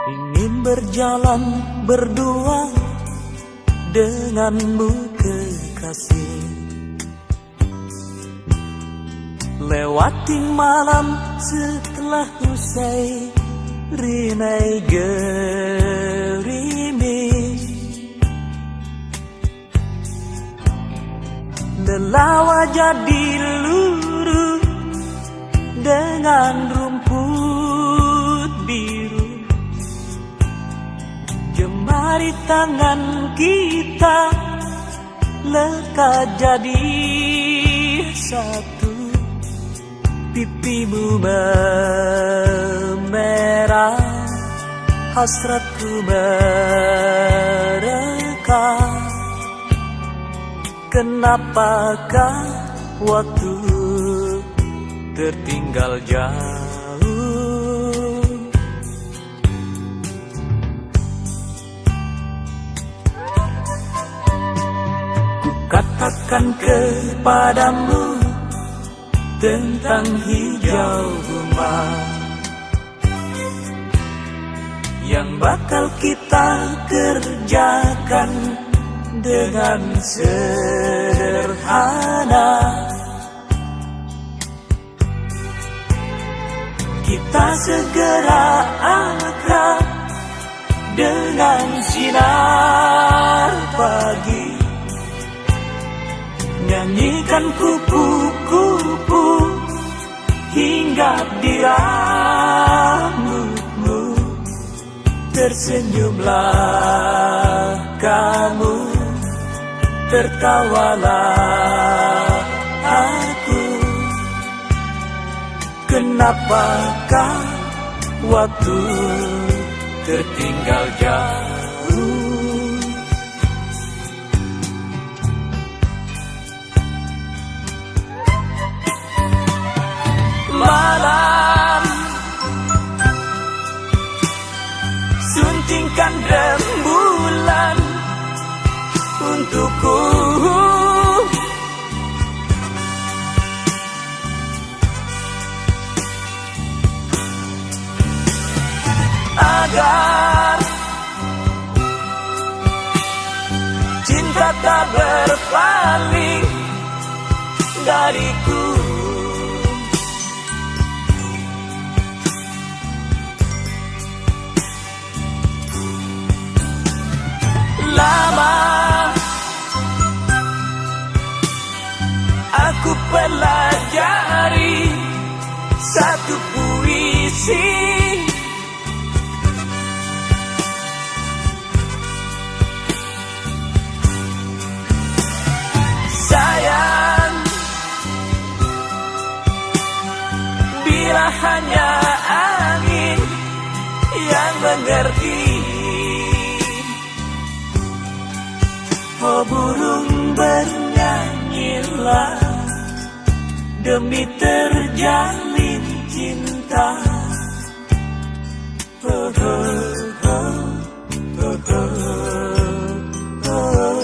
Ingin berjalan berdua denganmu kekasih. Lewati malam setelah usai rinai gerimis, belah wajah diluru dengan rumput biru. Jemari tangan kita lekat jadi satu. Pipimu memerah, hasratku mereka. Kenapakah waktu tertinggal jauh? Ku katakan kepadamu tentang hijau rumah yang bakal kita kerjakan dengan sederhana. Kita segera akrab dengan sinar pagi, nyanyikan kupu-kupu hinggap di rambutmu. Tersenyumlah kamu, tertawalah aku. Kenapakah waktu tertinggal jauh? Malam suntingkan rembulan untukku, agar cinta tak berpaling dariku. Lama aku pelajari satu puisi, sayang, bila hanya angin yang mengerti. Oh burung bernyanyilah demi terjalin cinta. Oh, oh, oh, oh, oh, oh.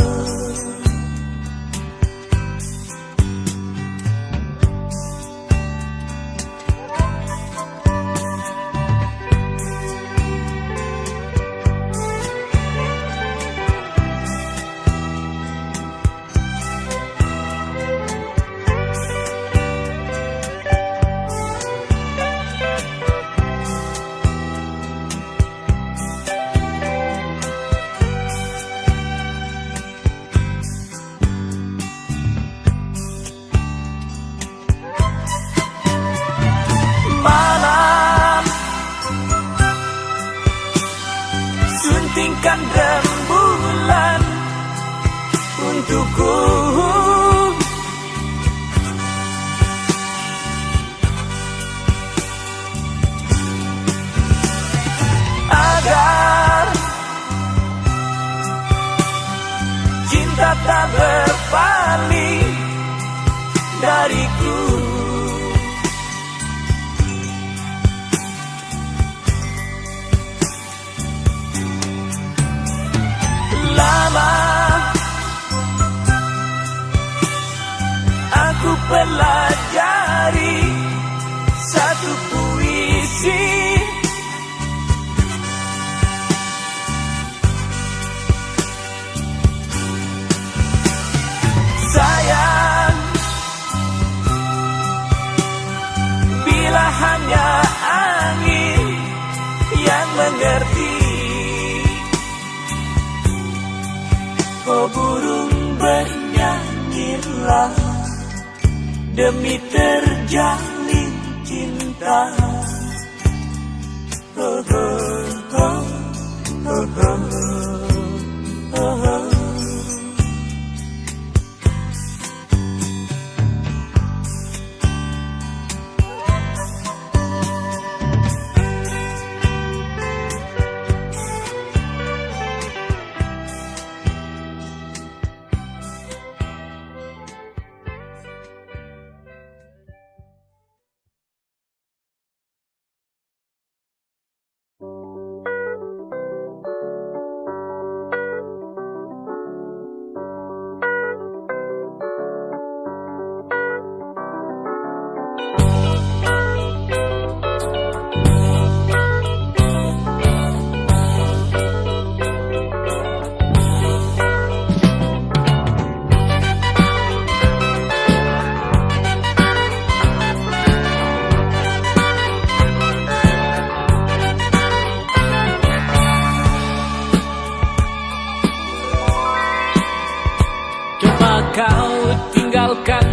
Malam suntingkan rembulan untukku, agar cinta tak berpaling dariku. Lama aku pelajari satu puisi, burung bernyanyilah demi terjalin cinta. Oh, oh, oh, oh, oh, oh, oh. Kau tinggalkan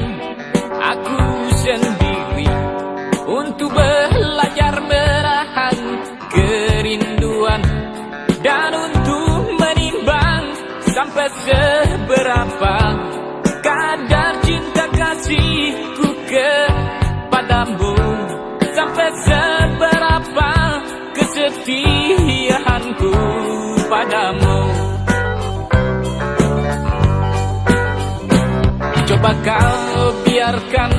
aku sendiri untuk belajar menahan kerinduan dan untuk menimbang sampai seberapa kadar cinta kasihku kepadamu, sampai seberapa kesetiaanku padamu. Coba kau biarkan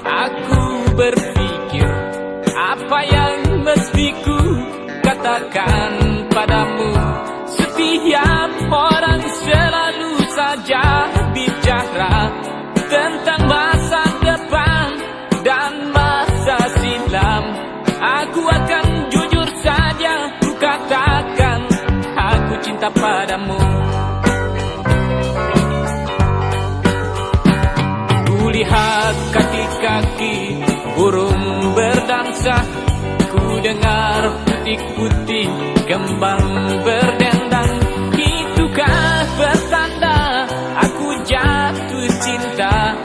aku berpikir apa yang mesti ku katakan padamu. Setiap orang selalu saja bicara tentang masa depan dan masa silam. Aku akan jujur saja ku katakan aku cinta padamu. Lihat kaki-kaki burung berdansa, ku dengar putik-putik kembang berdendang. Itukah pertanda aku jatuh cinta?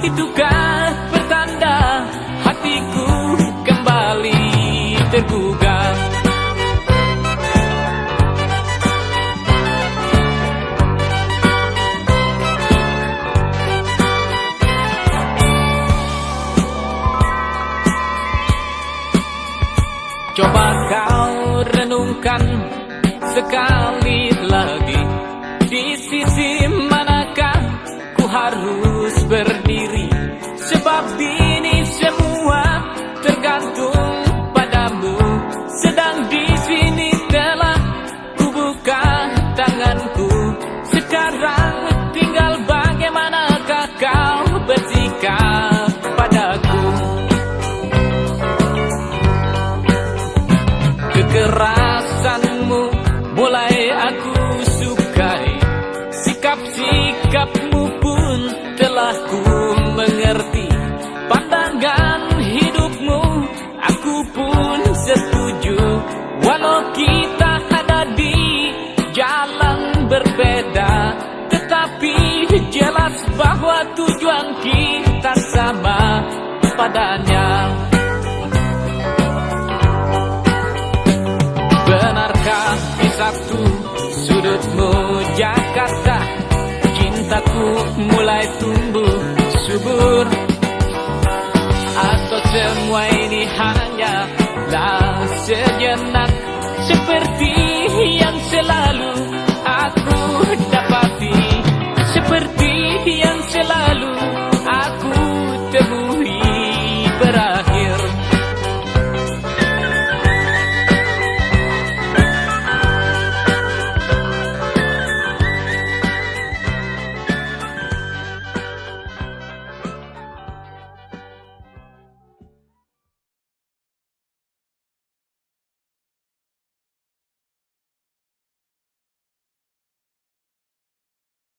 Itukah pertanda hatiku kembali tergugah? Coba kau renungkan sekali lagi, di sisi manakah ku harus berdiri? Sebab ini semua tergantung padamu. Sedang di sini telah ku buka tanganku. Sekarang tinggal bagaimanakah kau bersikap padaku? Kekerasanmu mulai aku sukai, sikap-sikapmu pun telah ku mengerti. Pandangan hidupmu aku pun setuju, walau kita ada di jalan berbeda, tetapi jelas bahwa tujuan kita sama padanya. Benarkah di satu sudutmu Jakarta cintaku mulai tumbuh subur? Atau semua ini hanyalah sejarah?